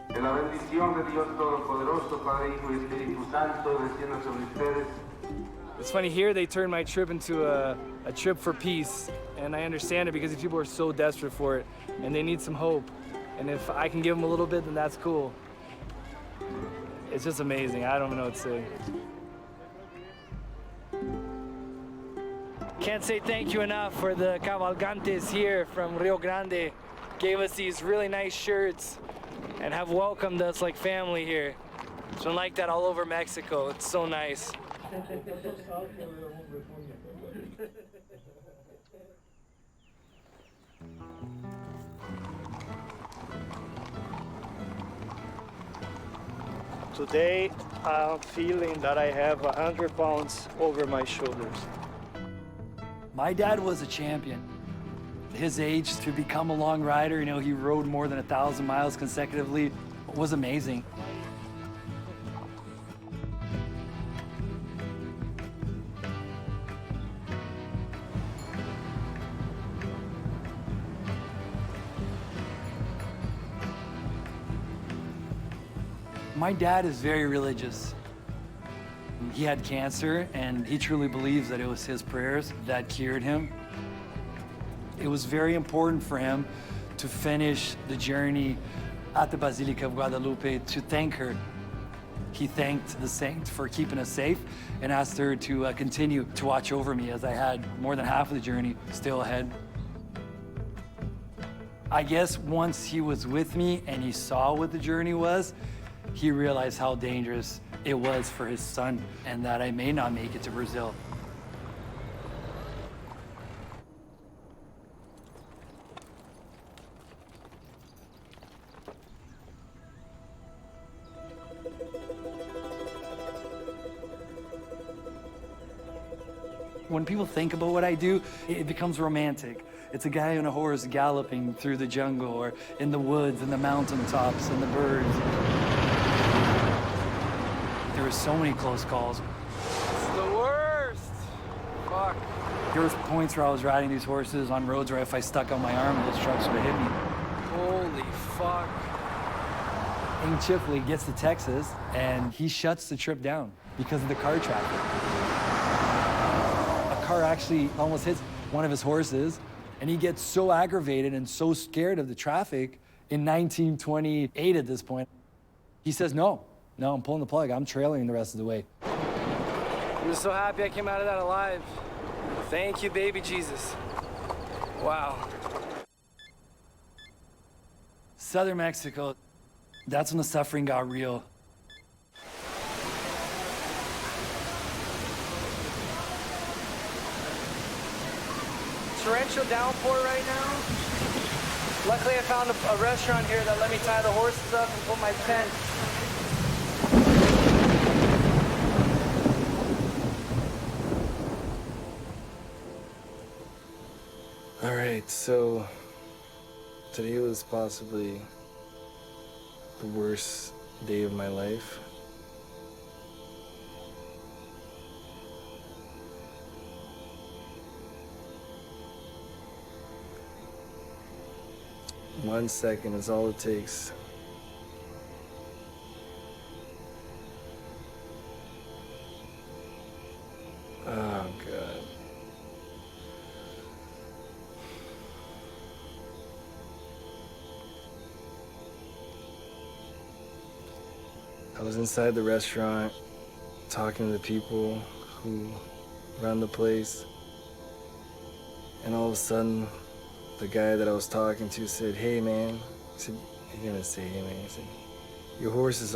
Que la bendición de Dios Todopoderoso, Padre, Hijo y Espíritu Santo, descienda sobre ustedes. It's funny, here they turned my trip into a trip for peace, and I understand it because these people are so desperate for it, and they need some hope. And if I can give them a little bit, then that's cool. It's just amazing. I don't even know what to say. Can't say thank you enough for the cavalgantes here from Rio Grande. Gave us these really nice shirts and have welcomed us like family here. It's been like that all over Mexico. It's so nice. Today, I'm feeling that I have 100 pounds over my shoulders. My dad was a champion. His age to become a long rider, you know, he rode more than 1,000 miles consecutively, was amazing. My dad is very religious. He had cancer, and he truly believes that it was his prayers that cured him. It was very important for him to finish the journey at the Basilica of Guadalupe to thank her. He thanked the saint for keeping us safe and asked her to continue to watch over me as I had more than half of the journey still ahead. I guess once he was with me and he saw what the journey was, he realized how dangerous it was for his son and that I may not make it to Brazil. When people think about what I do, it becomes romantic. It's a guy on a horse galloping through the jungle or in the woods and the mountaintops and the birds. There were so many close calls, There was points where I was riding these horses on roads where if I stuck out my arm, those trucks would have hit me. Holy fuck. Aimé Tschiffely gets to Texas, and he shuts the trip down because of the car traffic. A car actually almost hits one of his horses, and he gets so aggravated and so scared of the traffic in 1928 at this point. He says, no, I'm pulling the plug. I'm trailing the rest of the way. I'm just so happy I came out of that alive. Thank you, baby Jesus. Wow. Southern Mexico, that's when the suffering got real. Torrential downpour right now. Luckily, I found a restaurant here that let me tie the horses up and put my tent. All right, so today was possibly the worst day of my life. One second is all it takes. Oh, God. I was inside the restaurant talking to the people who run the place, and all of a sudden, the guy that I was talking to said, "Hey, man," I said, "You're gonna say, hey, man," he said, your horse is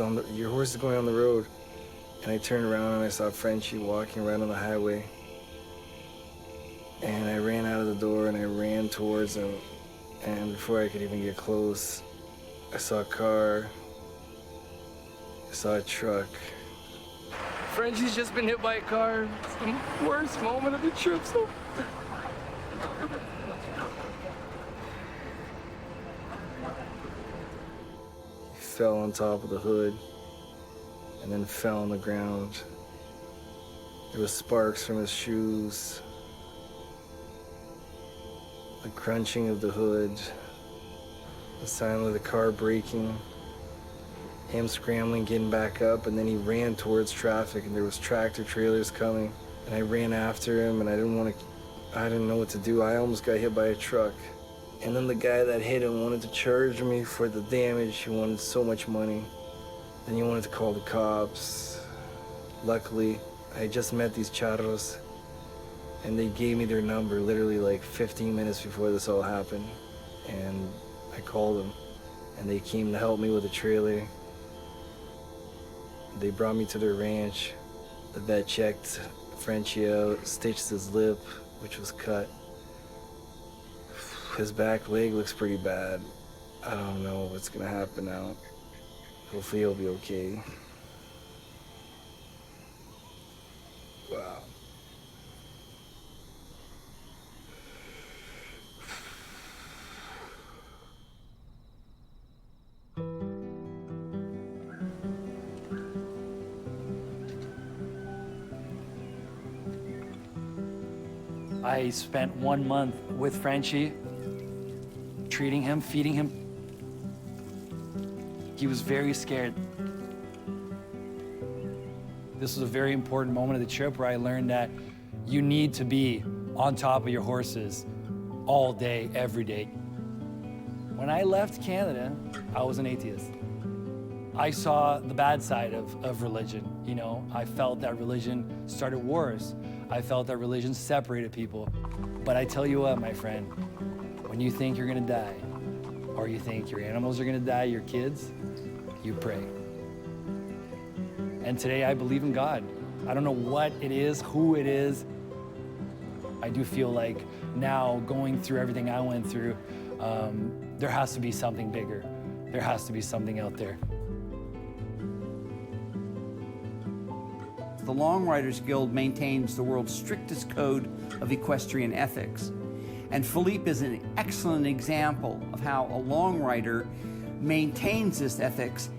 going on the road." And I turned around and I saw Frenchie walking right on the highway. And I ran out of the door and I ran towards him. And before I could even get close, I saw a car, I saw a truck. Frenchie's just been hit by a car. It's the worst moment of the trip so far. He fell on top of the hood and then fell on the ground. There was sparks from his shoes, the crunching of the hood, the sound of the car braking, him scrambling, getting back up, and then he ran towards traffic, and there was tractor trailers coming, and I ran after him, and I didn't know what to do. I almost got hit by a truck. And then the guy that hit him wanted to charge me for the damage. He wanted so much money. Then he wanted to call the cops. Luckily, I just met these charros, and they gave me their number literally like 15 minutes before this all happened. And I called them, and they came to help me with a trailer. They brought me to their ranch. The vet checked Frenchie out, stitched his lip, which was cut. His back leg looks pretty bad. I don't know what's gonna happen now. Hopefully he'll be okay. Wow. I spent 1 month with Frenchie, treating him, feeding him. He was very scared. This was a very important moment of the trip where I learned that you need to be on top of your horses all day, every day. When I left Canada, I was an atheist. I saw the bad side of religion. You know, I felt that religion started wars. I felt that religion separated people. But I tell you what, my friend, when you think you're gonna die, or you think your animals are gonna die, your kids, you pray. And today I believe in God. I don't know what it is, who it is. I do feel like now going through everything I went through, there has to be something bigger. There has to be something out there. The Long Riders Guild maintains the world's strictest code of equestrian ethics. And Filipe is an excellent example of how a long rider maintains this ethics.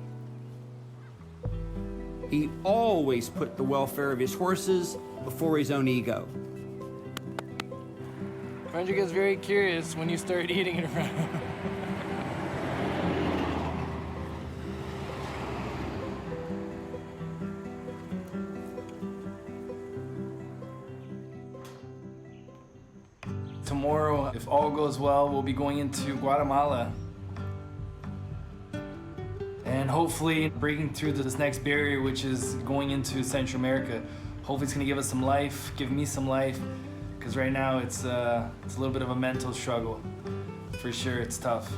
He always put the welfare of his horses before his own ego. Ranger gets very curious when you start eating in front of him. Tomorrow, if all goes well, we'll be going into Guatemala. And hopefully breaking through this next barrier, which is going into Central America. Hopefully it's gonna give us some life, give me some life, because right now it's a little bit of a mental struggle. For sure, it's tough.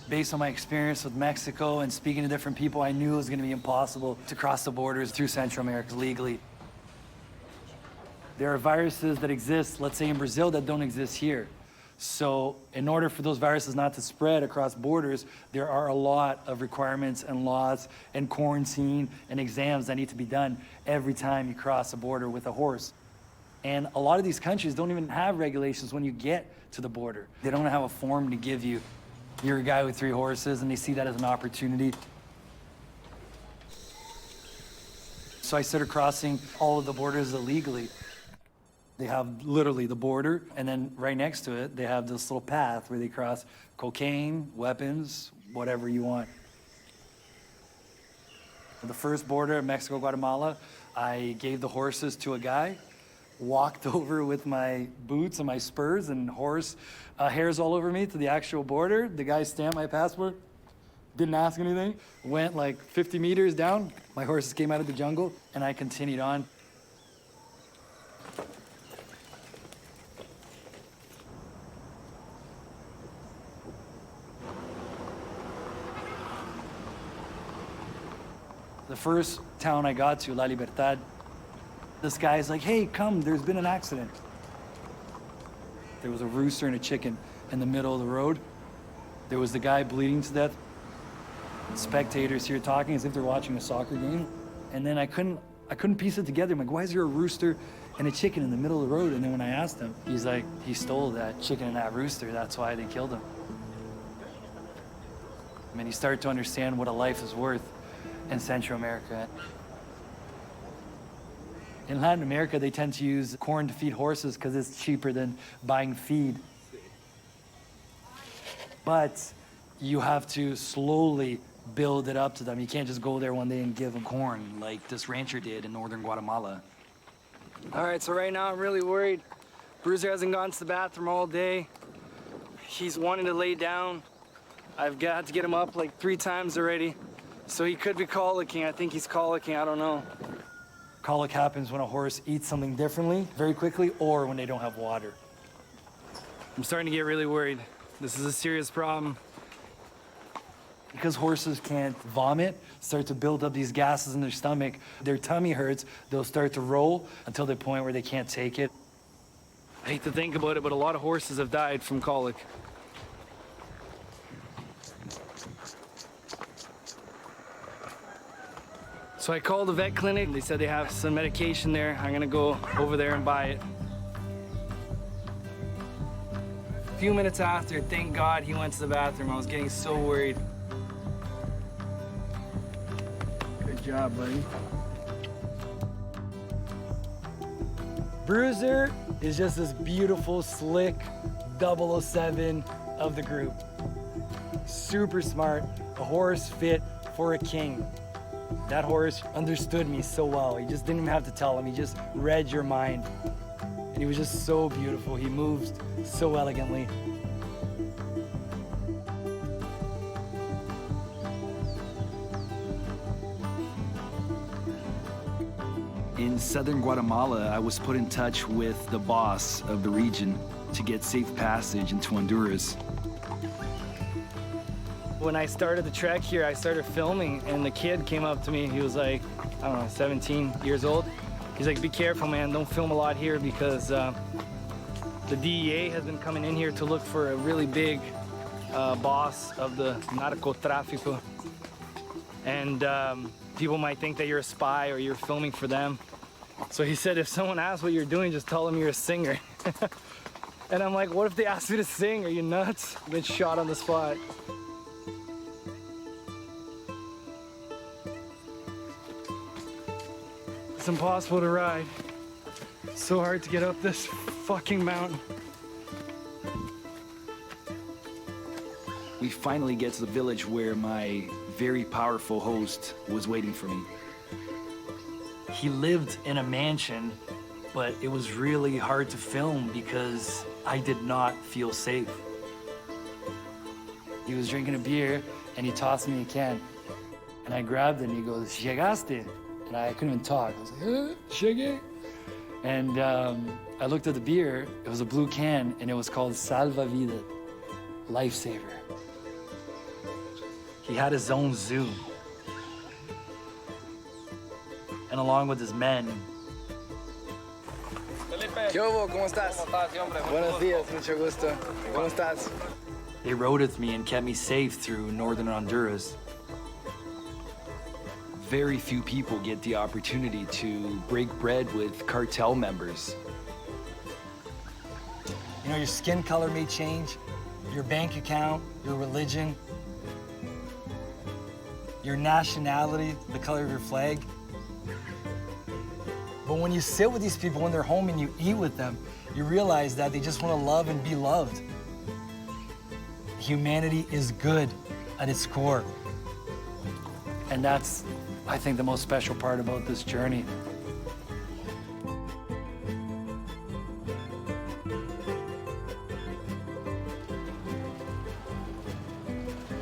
Based on my experience with Mexico and speaking to different people, I knew it was gonna be impossible to cross the borders through Central America legally. There are viruses that exist, let's say in Brazil, that don't exist here. So in order for those viruses not to spread across borders, there are a lot of requirements and laws and quarantine and exams that need to be done every time you cross a border with a horse. And a lot of these countries don't even have regulations when you get to the border. They don't have a form to give you. You're a guy with 3 horses, and they see that as an opportunity. So I started crossing all of the borders illegally. They have literally the border, and then right next to it, they have this little path where they cross cocaine, weapons, whatever you want. The first border, Mexico, Guatemala, I gave the horses to a guy, walked over with my boots and my spurs and horse hairs all over me to the actual border. The guy stamped my passport, didn't ask anything, went like 50 meters down. My horses came out of the jungle, and I continued on. The first town I got to, La Libertad, this guy's like, hey, come, there's been an accident. There was a rooster and a chicken in the middle of the road. There was the guy bleeding to death. Spectators here talking as if they're watching a soccer game. And then I couldn't piece it together. I'm like, why is there a rooster and a chicken in the middle of the road? And then when I asked him, he's like, he stole that chicken and that rooster. That's why they killed him. I mean, you start to understand what a life is worth in Central America. In Latin America, they tend to use corn to feed horses because it's cheaper than buying feed. But you have to slowly build it up to them. You can't just go there one day and give them corn like this rancher did in northern Guatemala. All right, so right now I'm really worried. Bruiser hasn't gone to the bathroom all day. He's wanting to lay down. I've got to get him up like 3 times already. So he could be colicking. I think he's colicking, I don't know. Colic happens when a horse eats something differently, very quickly, or when they don't have water. I'm starting to get really worried. This is a serious problem. Because horses can't vomit, start to build up these gases in their stomach, their tummy hurts, they'll start to roll until the point where they can't take it. I hate to think about it, but a lot of horses have died from colic. So I called the vet clinic. They said they have some medication there. I'm gonna go over there and buy it. A few minutes after, thank God he went to the bathroom. I was getting so worried. Good job, buddy. Bruiser is just this beautiful, slick 007 of the group. Super smart, a horse fit for a king. That horse understood me so well. You just didn't even have to tell him. He just read your mind. And he was just so beautiful. He moved so elegantly. In southern Guatemala, I was put in touch with the boss of the region to get safe passage into Honduras. When I started the trek here, I started filming, and the kid came up to me. He was like, I don't know, 17 years old. He's like, be careful, man. Don't film a lot here because the DEA has been coming in here to look for a really big boss of the narcotráfico. And people might think that you're a spy or you're filming for them. So he said, if someone asks what you're doing, just tell them you're a singer. And I'm like, what if they ask me to sing? Are you nuts? Been shot on the spot. It's impossible to ride. It's so hard to get up this fucking mountain. We finally get to the village where my very powerful host was waiting for me. He lived in a mansion, but it was really hard to film because I did not feel safe. He was drinking a beer and he tossed me a can. And I grabbed it and he goes, "Llegaste." And I couldn't even talk. I was like, "Llegué." And I looked at the beer, it was a blue can and it was called Salva Vida, lifesaver. He had his own zoo. And along with his men. ¿Qué hubo? ¿Cómo estás? Buenos días, mucho gusto. ¿Cómo estás? They rode with me and kept me safe through northern Honduras. Very few people get the opportunity to break bread with cartel members. You know, your skin color may change, your bank account, your religion, your nationality, the color of your flag. But when you sit with these people when they're home and you eat with them, you realize that they just want to love and be loved. Humanity is good at its core. And that's, I think, the most special part about this journey.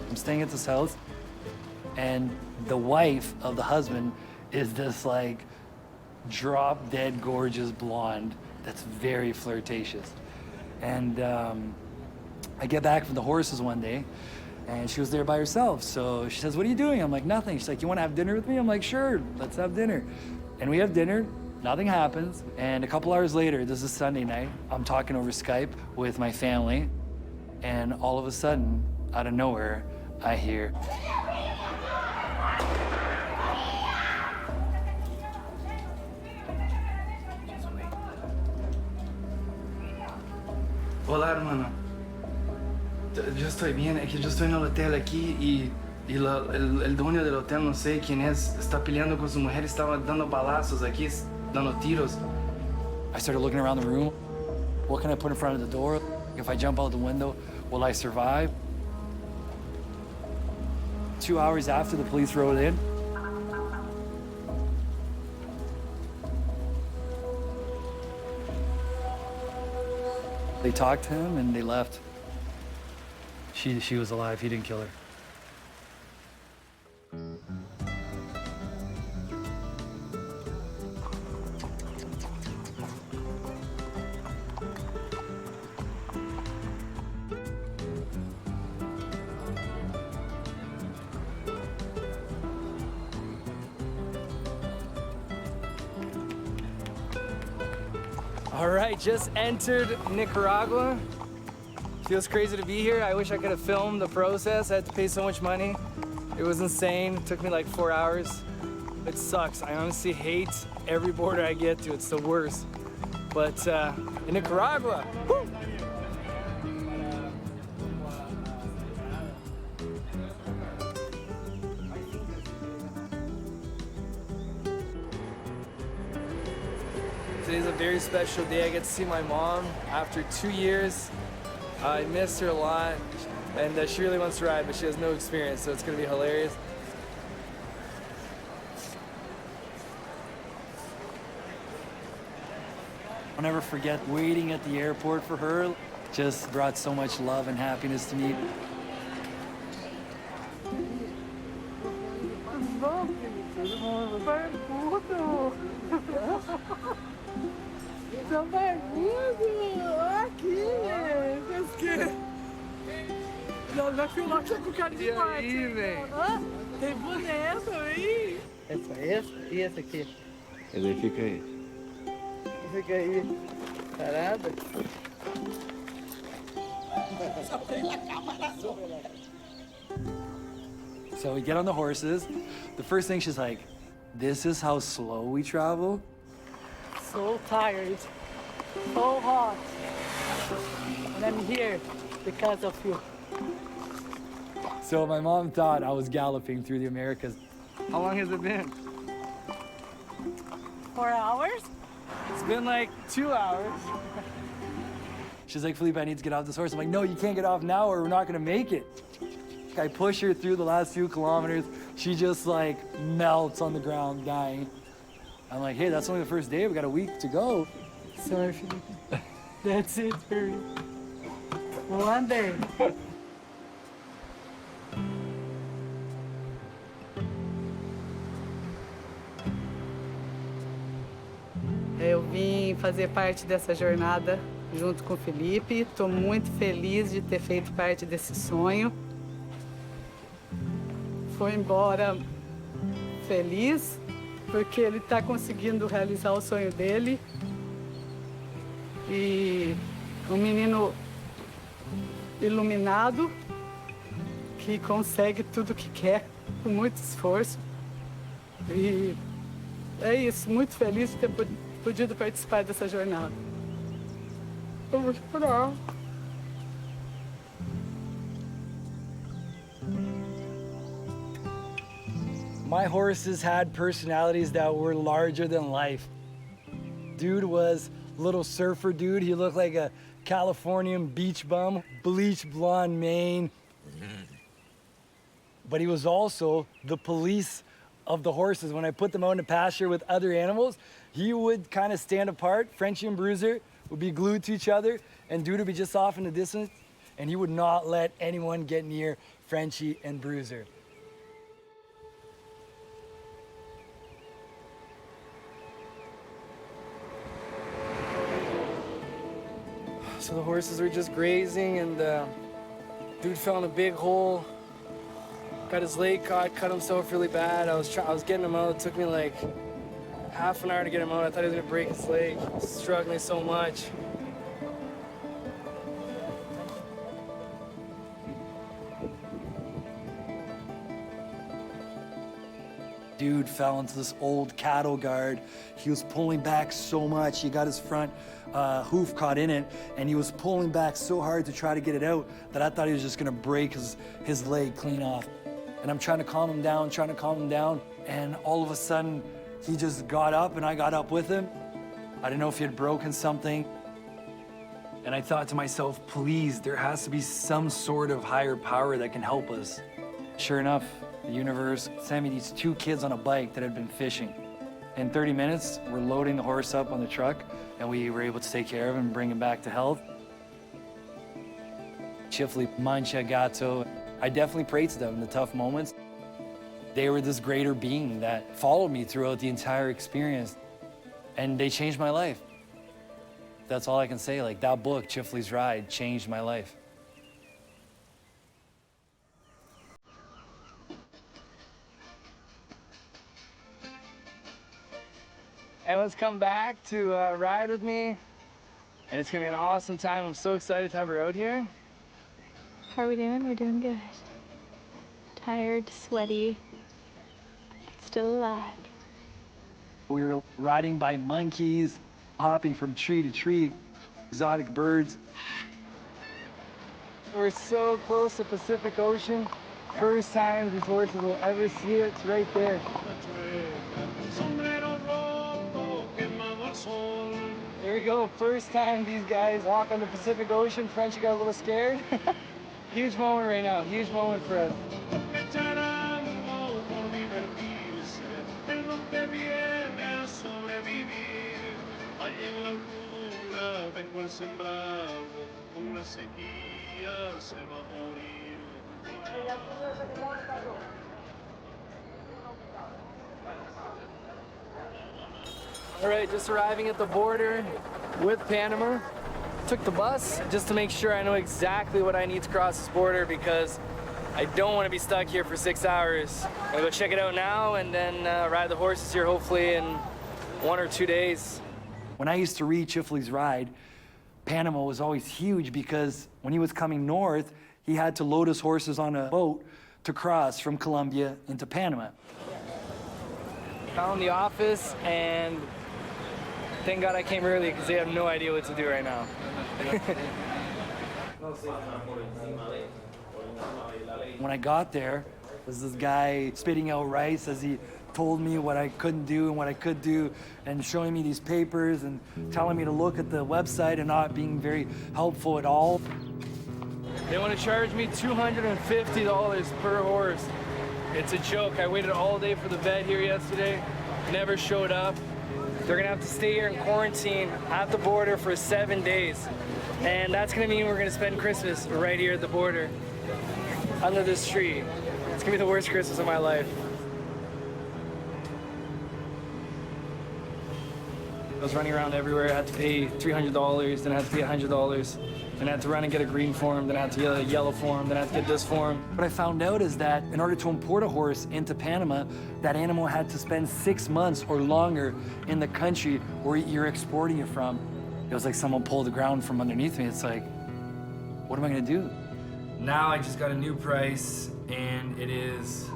I'm staying at this house, and the wife of the husband is this like drop-dead gorgeous blonde that's very flirtatious. And I get back from the horses one day, and she was there by herself. So she says, "What are you doing?" I'm like, "Nothing." She's like, "You want to have dinner with me?" I'm like, "Sure, let's have dinner." And we have dinner, nothing happens. And a couple hours later, this is Sunday night, I'm talking over Skype with my family, and all of a sudden, out of nowhere, I hear, Hola, hermano. Yo estoy bien, es que yo estoy en el hotel aquí y el dueño del hotel, no sé quién es, está peleando con su mujer, estaba dando balazos aquí, dando tiros. I started looking around the room. What can I put in front of the door? If I jump out the window, will I survive? 2 hours after the police rode in, they talked to him and they left. She was alive, he didn't kill her. All right, just entered Nicaragua. Feels crazy to be here. I wish I could have filmed the process. I had to pay so much money. It was insane. It took me like 4 hours. It sucks. I honestly hate every border I get to. It's the worst. But in Nicaragua, woo! Today's a very special day. I get to see my mom after 2 years. I miss her a lot, and she really wants to ride, but she has no experience, so it's gonna be hilarious. I'll never forget waiting at the airport for her. Just brought so much love and happiness to me. São barbudo! Aqui! Não, já filmou que com cara de morte. E aí, velho? Tem boneco aí? Esse é esse e esse aqui. Ele fica aí. Fica aí. Parada. So we get on the horses. The first thing she's like, "This is how slow we travel?" So tired. So hot. And I'm here because of you. So my mom thought I was galloping through the Americas. How long has it been? 4 hours? It's been like 2 hours. She's like, Filipe, I need to get off this horse. I'm like, no, you can't get off now or we're not gonna make it. I push her through the last few kilometers. She just like melts on the ground, dying. I'm like, hey, that's only the first day. We got a week to go. Sorry, Filipe. That's it, hurry. One day. Eu vim fazer parte dessa jornada junto com o Filipe. Estou muito feliz de ter feito parte desse sonho. Foi embora feliz, porque ele está conseguindo realizar o sonho dele. E um menino iluminado, que consegue tudo o que quer, com muito esforço. E é isso, muito feliz de ter podido participar dessa jornada. Vamos chorar. My horses had personalities that were larger than life. Dude was a little surfer dude. He looked like a Californian beach bum, bleached blonde mane. But he was also the police of the horses. When I put them out in the pasture with other animals, he would kind of stand apart. Frenchie and Bruiser would be glued to each other, and Dude would be just off in the distance, and he would not let anyone get near Frenchie and Bruiser. So the horses were just grazing, and Dude fell in a big hole. Got his leg caught, cut himself really bad. I was getting him out. It took me like half an hour to get him out. I thought he was gonna break his leg. He was struggling so much. Dude fell into this old cattle guard. He was pulling back so much. He got his front hoof caught in it, and he was pulling back so hard to try to get it out that I thought he was just gonna break his leg clean off. And I'm trying to calm him down, and all of a sudden, he just got up, and I got up with him. I didn't know if he had broken something. And I thought to myself, please, there has to be some sort of higher power that can help us. Sure enough, the universe sent me these two kids on a bike that had been fishing. In 30 minutes, we're loading the horse up on the truck, and we were able to take care of him and bring him back to health. Tschiffely, Mancha, Gatto, I definitely prayed to them in the tough moments. They were this greater being that followed me throughout the entire experience, and they changed my life. That's all I can say. Like, that book, Tschiffely's Ride, changed my life. Emma's come back to ride with me, and it's gonna be an awesome time. I'm so excited to have her out here. How are we doing? We're doing good. Tired, sweaty, but still alive. We were riding by monkeys, hopping from tree to tree, exotic birds. We're so close to Pacific Ocean. First time these horses will ever see it. It's right there. There we go. First time these guys walk on the Pacific Ocean. Frenchie got a little scared. Huge moment right now. Huge moment for us. All right, just arriving at the border with Panama. Took the bus just to make sure I know exactly what I need to cross this border, because I don't want to be stuck here for 6 hours. I'm gonna go check it out now and then ride the horses here hopefully in 1 or 2 days. When I used to read Tschiffely's Ride, Panama was always huge because when he was coming north, he had to load his horses on a boat to cross from Colombia into Panama. Found the office, and thank God I came early because they have no idea what to do right now. When I got there, there's this guy spitting out rice as he told me what I couldn't do and what I could do, and showing me these papers and telling me to look at the website and not being very helpful at all. They want to charge me $250 per horse. It's a joke. I waited all day for the vet here yesterday, never showed up. They're gonna have to stay here in quarantine at the border for 7 days. And that's gonna mean we're gonna spend Christmas right here at the border, under this tree. It's gonna be the worst Christmas of my life. I was running around everywhere. I had to pay $300, then I had to pay $100. Then I had to run and get a green form, then I had to get a yellow form, then I had to get this form. What I found out is that in order to import a horse into Panama, that animal had to spend 6 months or longer in the country where you're exporting it from. It was like someone pulled the ground from underneath me. It's like, what am I gonna do? Now I just got a new price, and it is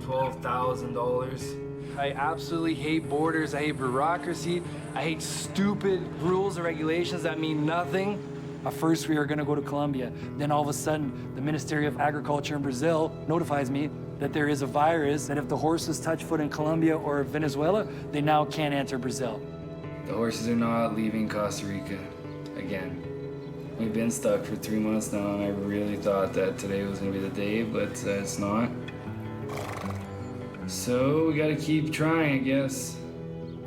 $12,000. I absolutely hate borders, I hate bureaucracy, I hate stupid rules and regulations that mean nothing. At first we were gonna go to Colombia. Then all of a sudden, the Ministry of Agriculture in Brazil notifies me that there is a virus, that if the horses touch foot in Colombia or Venezuela, they now can't enter Brazil. The horses are not leaving Costa Rica again. We've been stuck for 3 months now, and I really thought that today was gonna be the day, but it's not. So we gotta keep trying, I guess.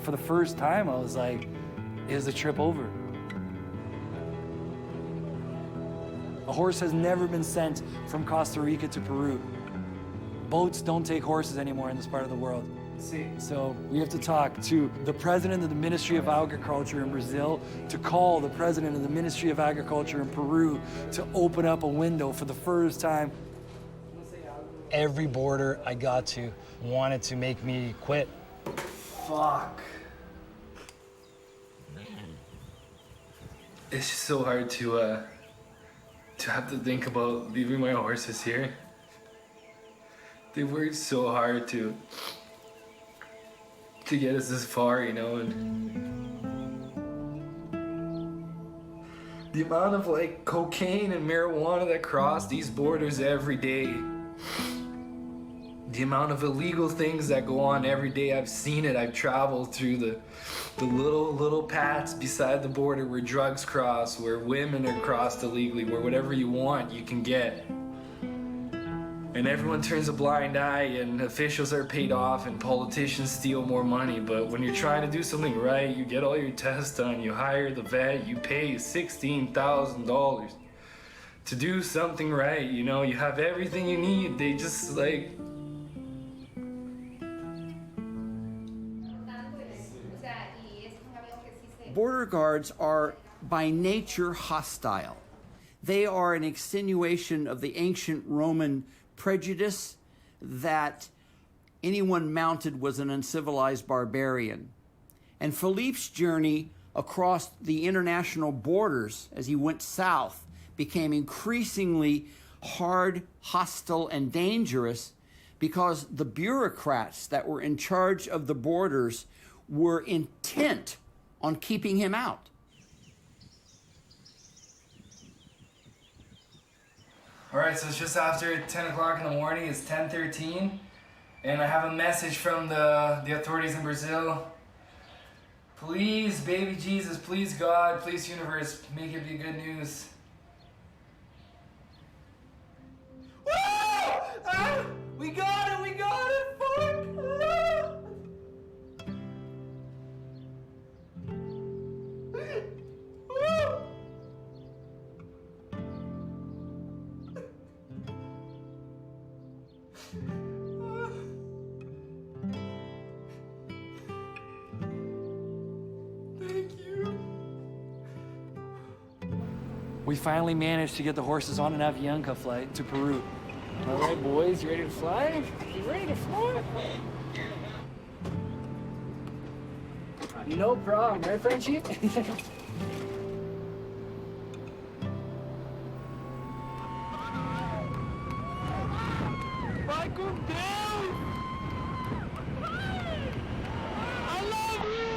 For the first time, I was like, is the trip over? A horse has never been sent from Costa Rica to Peru. Boats don't take horses anymore in this part of the world. So we have to talk to the president of the Ministry of Agriculture in Brazil, to call the president of the Ministry of Agriculture in Peru to open up a window for the first time. Every border I got to wanted to make me quit. Fuck. It's just so hard to have to think about leaving my horses here. They worked so hard to get us this far, you know, and the amount of like cocaine and marijuana that cross these borders every day. The amount of illegal things that go on every day, I've seen it. I've traveled through the little paths beside the border where drugs cross, where women are crossed illegally, where whatever you want, you can get. And everyone turns a blind eye, and officials are paid off, and politicians steal more money. But when you're trying to do something right, you get all your tests done, you hire the vet, you pay $16,000 to do something right, you know, you have everything you need. They just like... Border guards are by nature hostile. They are an extenuation of the ancient Roman prejudice that anyone mounted was an uncivilized barbarian. And Filipe's journey across the international borders as he went south became increasingly hard, hostile, and dangerous because the bureaucrats that were in charge of the borders were intent on keeping him out. All right, so it's just after 10 o'clock in the morning. It's 10:13, and I have a message from the authorities in Brazil. Please, baby Jesus, please God, please universe, make it be good news. Woo! Ah, we got it, fuck! Ah! Woo! Thank you. We finally managed to get the horses on an Avianca flight to Peru. All right, boys, you ready to fly? You ready to fly? No problem, right, Frenchie? Vai com Deus! I love you!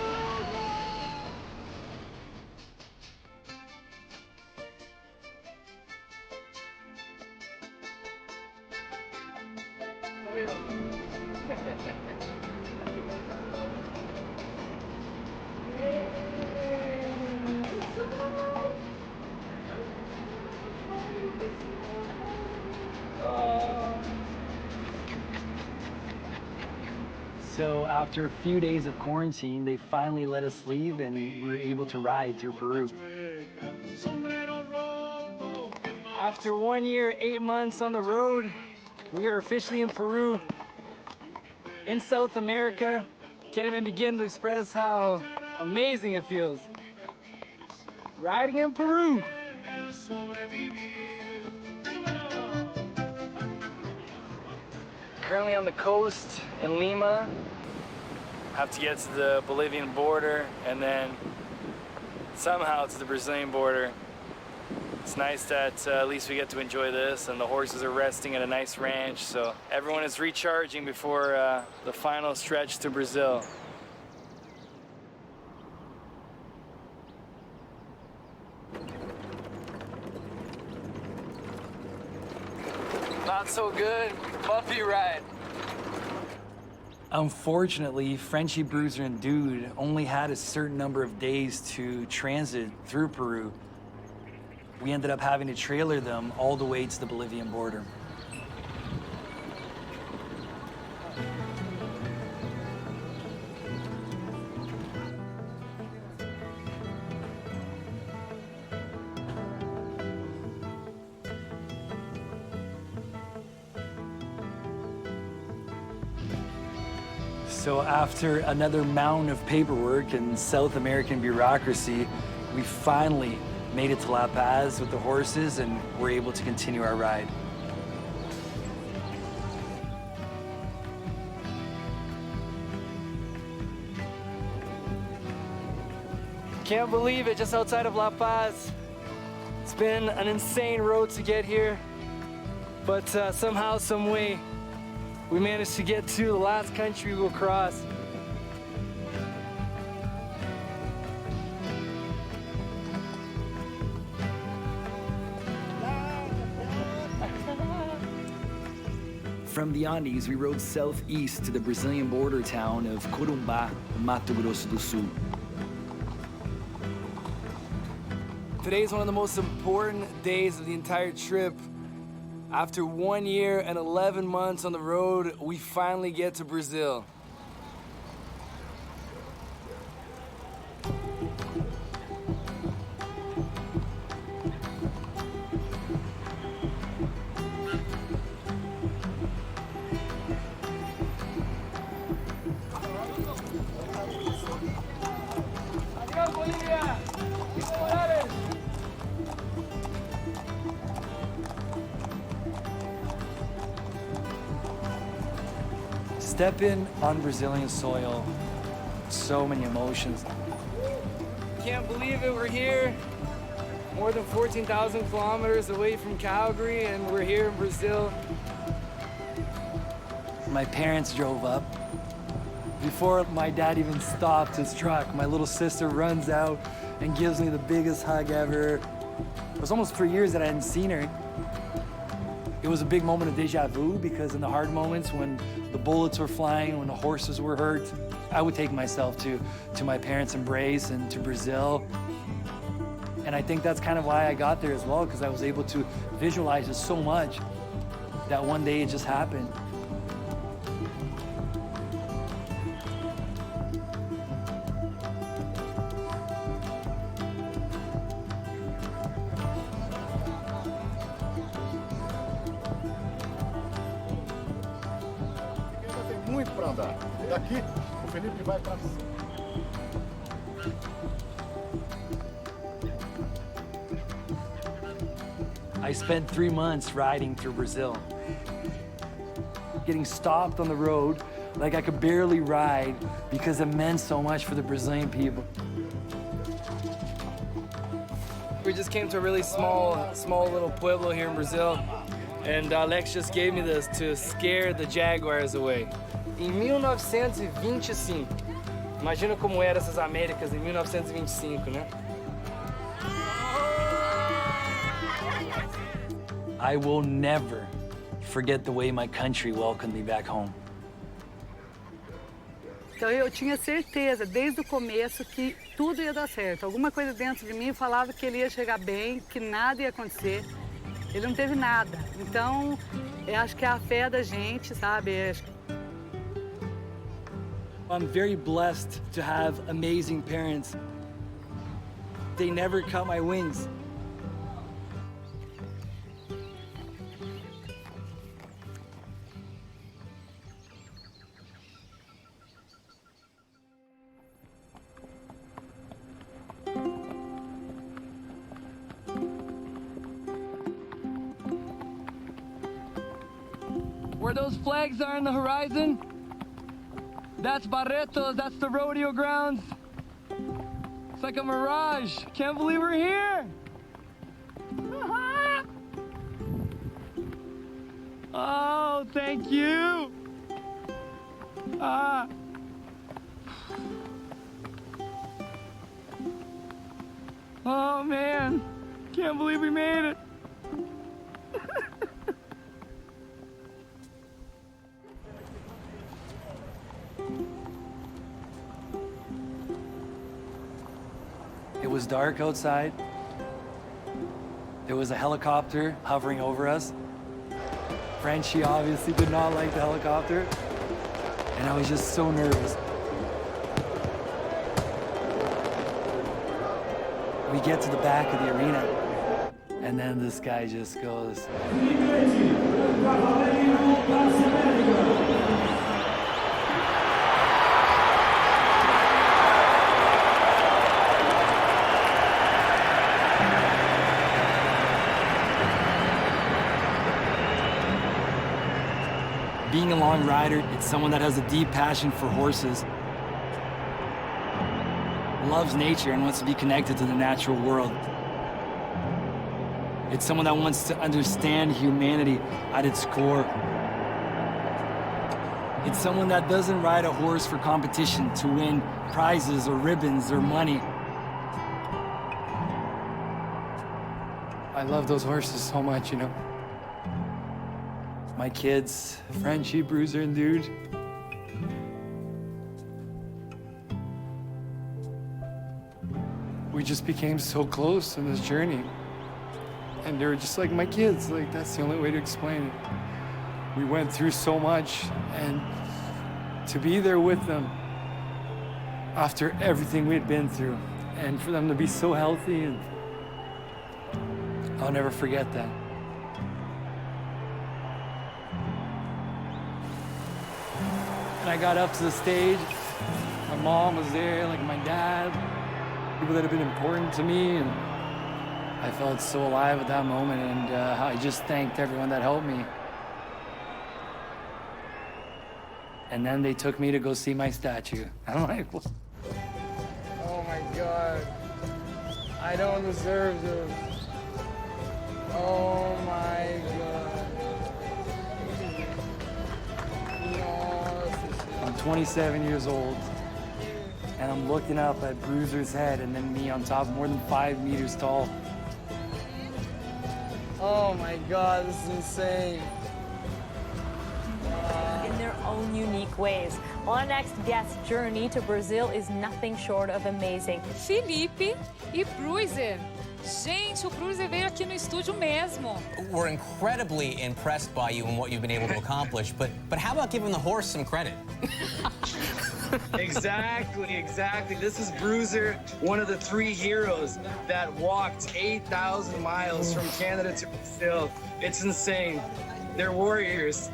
So after a few days of quarantine, they finally let us leave and we were able to ride through Peru. After 1 year, 8 months on the road, we are officially in Peru, in South America. Can't even begin to express how amazing it feels. Riding in Peru. Currently on the coast in Lima. Have to get to the Bolivian border and then somehow to the Brazilian border. It's nice that at least we get to enjoy this, and the horses are resting at a nice ranch, so everyone is recharging before the final stretch to Brazil. Not so good, bumpy ride. Unfortunately, Frenchie, Bruiser, and Dude only had a certain number of days to transit through Peru. We ended up having to trailer them all the way to the Bolivian border. So after another mountain of paperwork and South American bureaucracy, we finally made it to La Paz with the horses and were able to continue our ride. Can't believe it, just outside of La Paz. It's been an insane road to get here, but somehow, some way, we managed to get to the last country we'll cross. From the Andes, we rode southeast to the Brazilian border town of Corumbá, Mato Grosso do Sul. Today is one of the most important days of the entire trip. After 1 year and 11 months on the road, we finally get to Brazil. Stepping on Brazilian soil, so many emotions. Can't believe it, we're here. More than 14,000 kilometers away from Calgary, and we're here in Brazil. My parents drove up. Before my dad even stopped his truck, my little sister runs out and gives me the biggest hug ever. It was almost 3 years that I hadn't seen her. It was a big moment of deja vu because in the hard moments when the bullets were flying, when the horses were hurt, I would take myself to my parents' embrace and to Brazil. And I think that's kind of why I got there as well, because I was able to visualize it so much that one day it just happened. Muito para andar. Daqui, o Filipe vai para cima. I spent 3 months riding through Brazil, getting stopped on the road like I could barely ride because it meant so much for the Brazilian people. We just came to a really small little pueblo here in Brazil, and Alex just gave me this to scare the jaguars away. Em 1925, imagina como eram essas Américas em 1925, né? I will never forget the way my country welcomed me back home. Então eu tinha certeza desde o começo que tudo ia dar certo. Alguma coisa dentro de mim falava que ele ia chegar bem, que nada ia acontecer. Ele não teve nada. Então, eu acho que é a fé da gente, sabe? I'm very blessed to have amazing parents. They never cut my wings. Where those flags are in the horizon, that's Barretos, that's the rodeo grounds. It's like a mirage. Can't believe we're here. Oh, thank you. Oh man, can't believe we made it. It was dark outside. There was a helicopter hovering over us. Frenchie obviously did not like the helicopter, and I was just so nervous. We get to the back of the arena, and then this guy just goes, being a long rider, it's someone that has a deep passion for horses, loves nature and wants to be connected to the natural world. It's someone that wants to understand humanity at its core. It's someone that doesn't ride a horse for competition to win prizes or ribbons or money. I love those horses so much, you know. My kids, Frenchie, Bruiser, and Dude. We just became so close in this journey. And they were just like my kids, like that's the only way to explain it. We went through so much, and to be there with them after everything we had been through, and for them to be so healthy, and I'll never forget that. And I got up to the stage. My mom was there, like my dad, people that have been important to me, and I felt so alive at that moment, and I just thanked everyone that helped me. And then they took me to go see my statue. I'm like, what? Oh my God. I don't deserve this. Oh my God. I'm 27 years old, and I'm looking up at Bruiser's head and then me on top, more than 5 meters tall. Oh my God, this is insane. In their own unique ways. Our next guest's journey to Brazil is nothing short of amazing. Filipe e Bruiser. Gente, o Bruiser veio aqui no estúdio mesmo. We're incredibly impressed by you and what you've been able to accomplish, but how about giving the horse some credit? Exactly. This is Bruiser, one of the 3 heroes that walked 8,000 miles from Canada to Brazil. It's insane. They're warriors.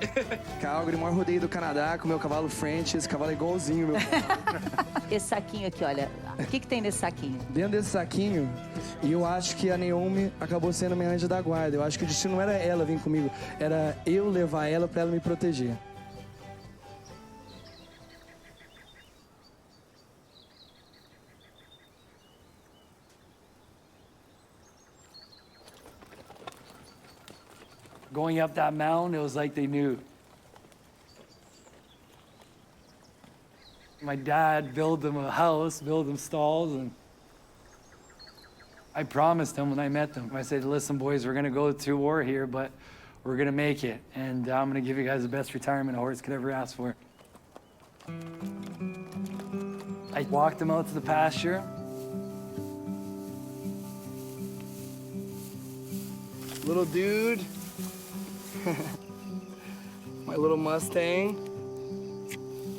Calgary, maior rodeio do Canadá, com meu cavalo French. Esse cavalo é igualzinho meu cavalo. Esse saquinho aqui, olha. O que tem nesse saquinho? Dentro desse saquinho, e eu acho que a Naomi acabou sendo minha anja da guarda. Eu acho que o destino não era ela vir comigo, era eu levar ela para ela me proteger. Going up that mountain, it was like they knew. My dad built them a house, built them stalls, and I promised them when I met them. I said, listen, boys, we're gonna go through war here, but we're gonna make it, and I'm gonna give you guys the best retirement a horse could ever ask for. I walked them out to the pasture. Little Dude. My little Mustang.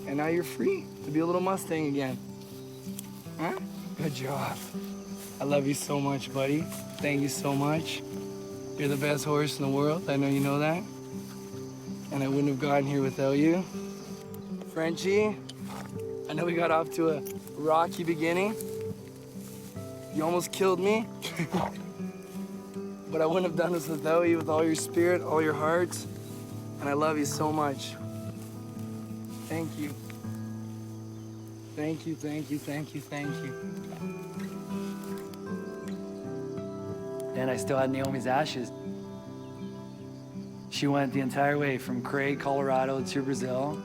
And now you're free. to be a little Mustang again. Huh? Good job. I love you so much, buddy. Thank you so much. You're the best horse in the world. I know you know that. And I wouldn't have gotten here without you. Frenchie, I know we got off to a rocky beginning. You almost killed me. But I wouldn't have done this without you, with all your spirit, all your heart. And I love you so much. Thank you. Thank you, thank you, thank you, thank you. And I still had Naomi's ashes. She went the entire way from Craig, Colorado to Brazil.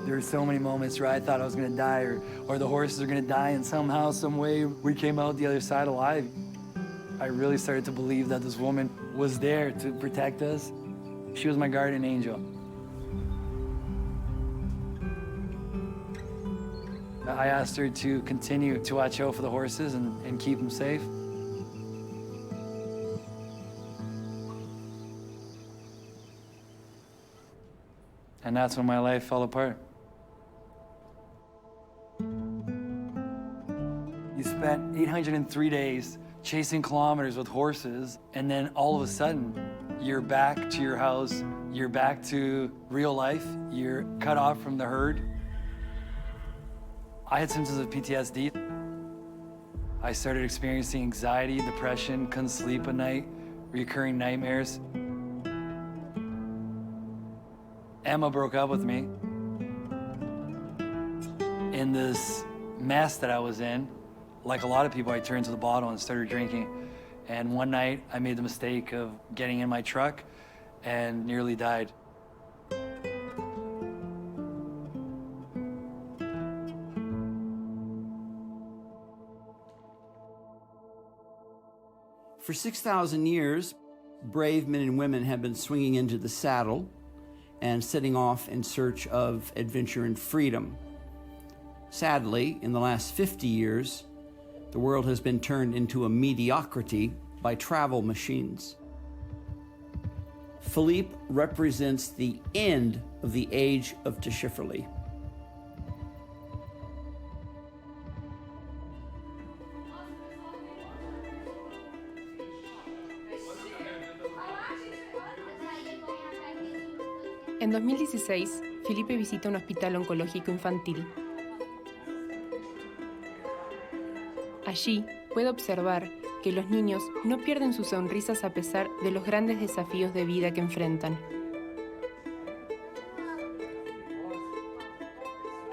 There were so many moments where I thought I was gonna die or the horses are gonna die, and somehow, some way, we came out the other side alive. I really started to believe that this woman was there to protect us. She was my guardian angel. I asked her to continue to watch out for the horses and keep them safe. And that's when my life fell apart. You spent 803 days chasing kilometers with horses, and then all of a sudden, you're back to your house, you're back to real life, you're cut off from the herd. I had symptoms of PTSD. I started experiencing anxiety, depression, couldn't sleep at night, recurring nightmares. Emma broke up with me. In this mess that I was in, like a lot of people, I turned to the bottle and started drinking. And one night, I made the mistake of getting in my truck and nearly died. For 6,000 years, brave men and women have been swinging into the saddle and setting off in search of adventure and freedom. Sadly, in the last 50 years, the world has been turned into a mediocrity by travel machines. Filipe represents the end of the age of Tschiffely. En 2016, Filipe visita un hospital oncológico infantil. Allí puede observar que los niños no pierden sus sonrisas a pesar de los grandes desafíos de vida que enfrentan.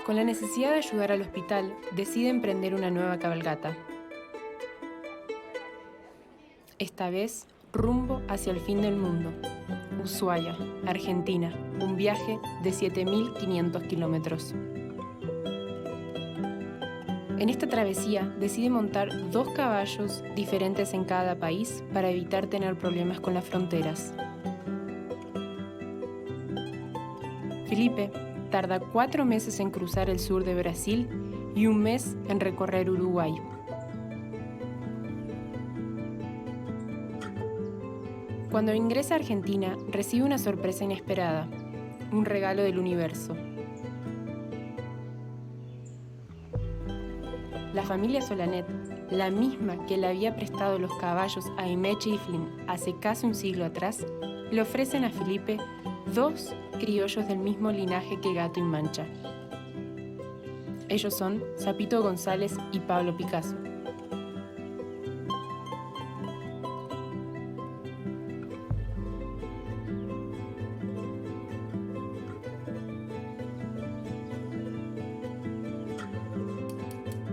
Con la necesidad de ayudar al hospital, decide emprender una nueva cabalgata. Esta vez, rumbo hacia el fin del mundo. Ushuaia, Argentina, un viaje de 7.500 kilómetros. En esta travesía decide montar 2 caballos diferentes en cada país para evitar tener problemas con las fronteras. Filipe tarda 4 meses en cruzar el sur de Brasil y 1 mes en recorrer Uruguay. Cuando ingresa a Argentina, recibe una sorpresa inesperada, un regalo del universo. La familia Solanet, la misma que le había prestado los caballos a Aimé Tschiffely hace casi un siglo atrás, le ofrecen a Filipe 2 criollos del mismo linaje que Gato y Mancha. Ellos son Zapito González y Pablo Picasso.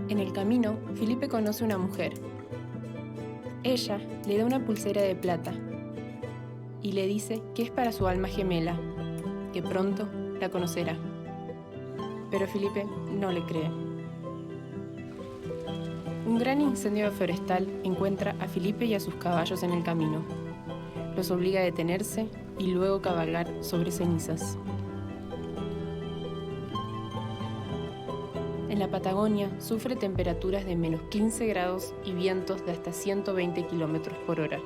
En el camino, Filipe conoce a una mujer. Ella le da una pulsera de plata y le dice que es para su alma gemela, que pronto la conocerá. Pero Filipe no le cree. Un gran incendio forestal encuentra a Filipe y a sus caballos en el camino. Los obliga a detenerse y luego cabalgar sobre cenizas. En la Patagonia sufre temperaturas de menos 15 grados y vientos de hasta 120 kilómetros por hora.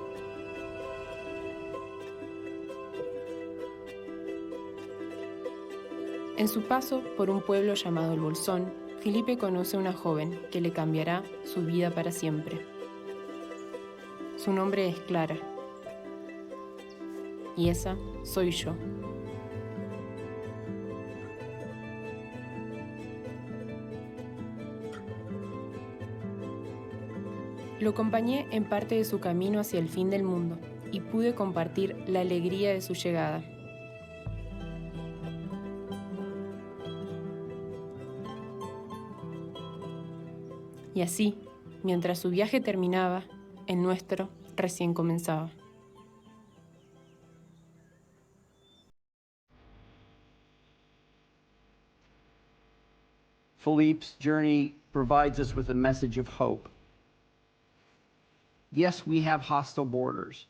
En su paso por un pueblo llamado El Bolsón, Filipe conoce a una joven que le cambiará su vida para siempre. Su nombre es Clara. Y esa soy yo. Lo acompañé en parte de su camino hacia el fin del mundo y pude compartir la alegría de su llegada. Y así, mientras su viaje terminaba, el nuestro recién comenzaba. Filipe's journey provides us with a message of hope. Yes, we have hostile borders,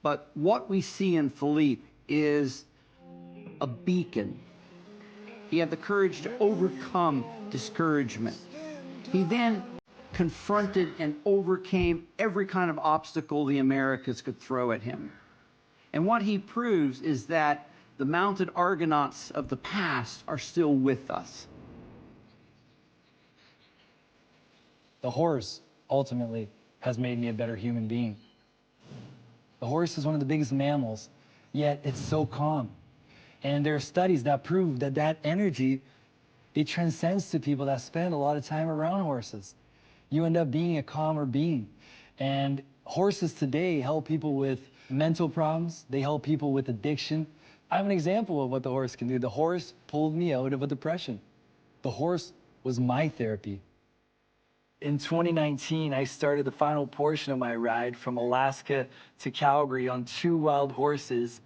but what we see in Filipe is a beacon. He had the courage to overcome discouragement. He then confronted and overcame every kind of obstacle the Americas could throw at him. And what he proves is that the mounted Argonauts of the past are still with us. The horse, ultimately, has made me a better human being. The horse is one of the biggest mammals, yet it's so calm. And there are studies that prove that that energy, it transcends to people that spend a lot of time around horses. You end up being a calmer being. And horses today help people with mental problems. They help people with addiction. I have an example of what the horse can do. The horse pulled me out of a depression. The horse was my therapy. In 2019, I started the final portion of my ride from Alaska to Calgary on 2 wild horses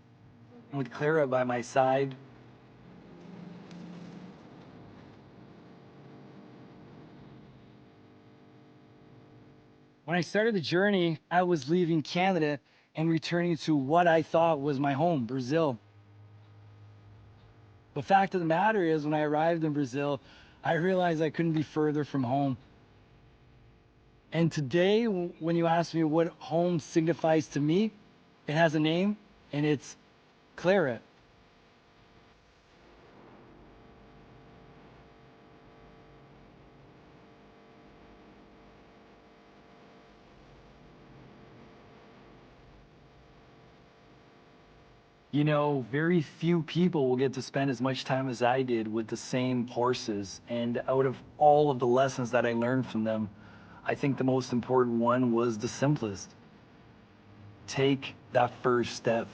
with Clara by my side. When I started the journey, I was leaving Canada and returning to what I thought was my home, Brazil. The fact of the matter is, when I arrived in Brazil, I realized I couldn't be further from home. And today, when you ask me what home signifies to me, it has a name, and it's Clara. You know, very few people will get to spend as much time as I did with the same horses. And out of all of the lessons that I learned from them, I think the most important one was the simplest. Take that first step.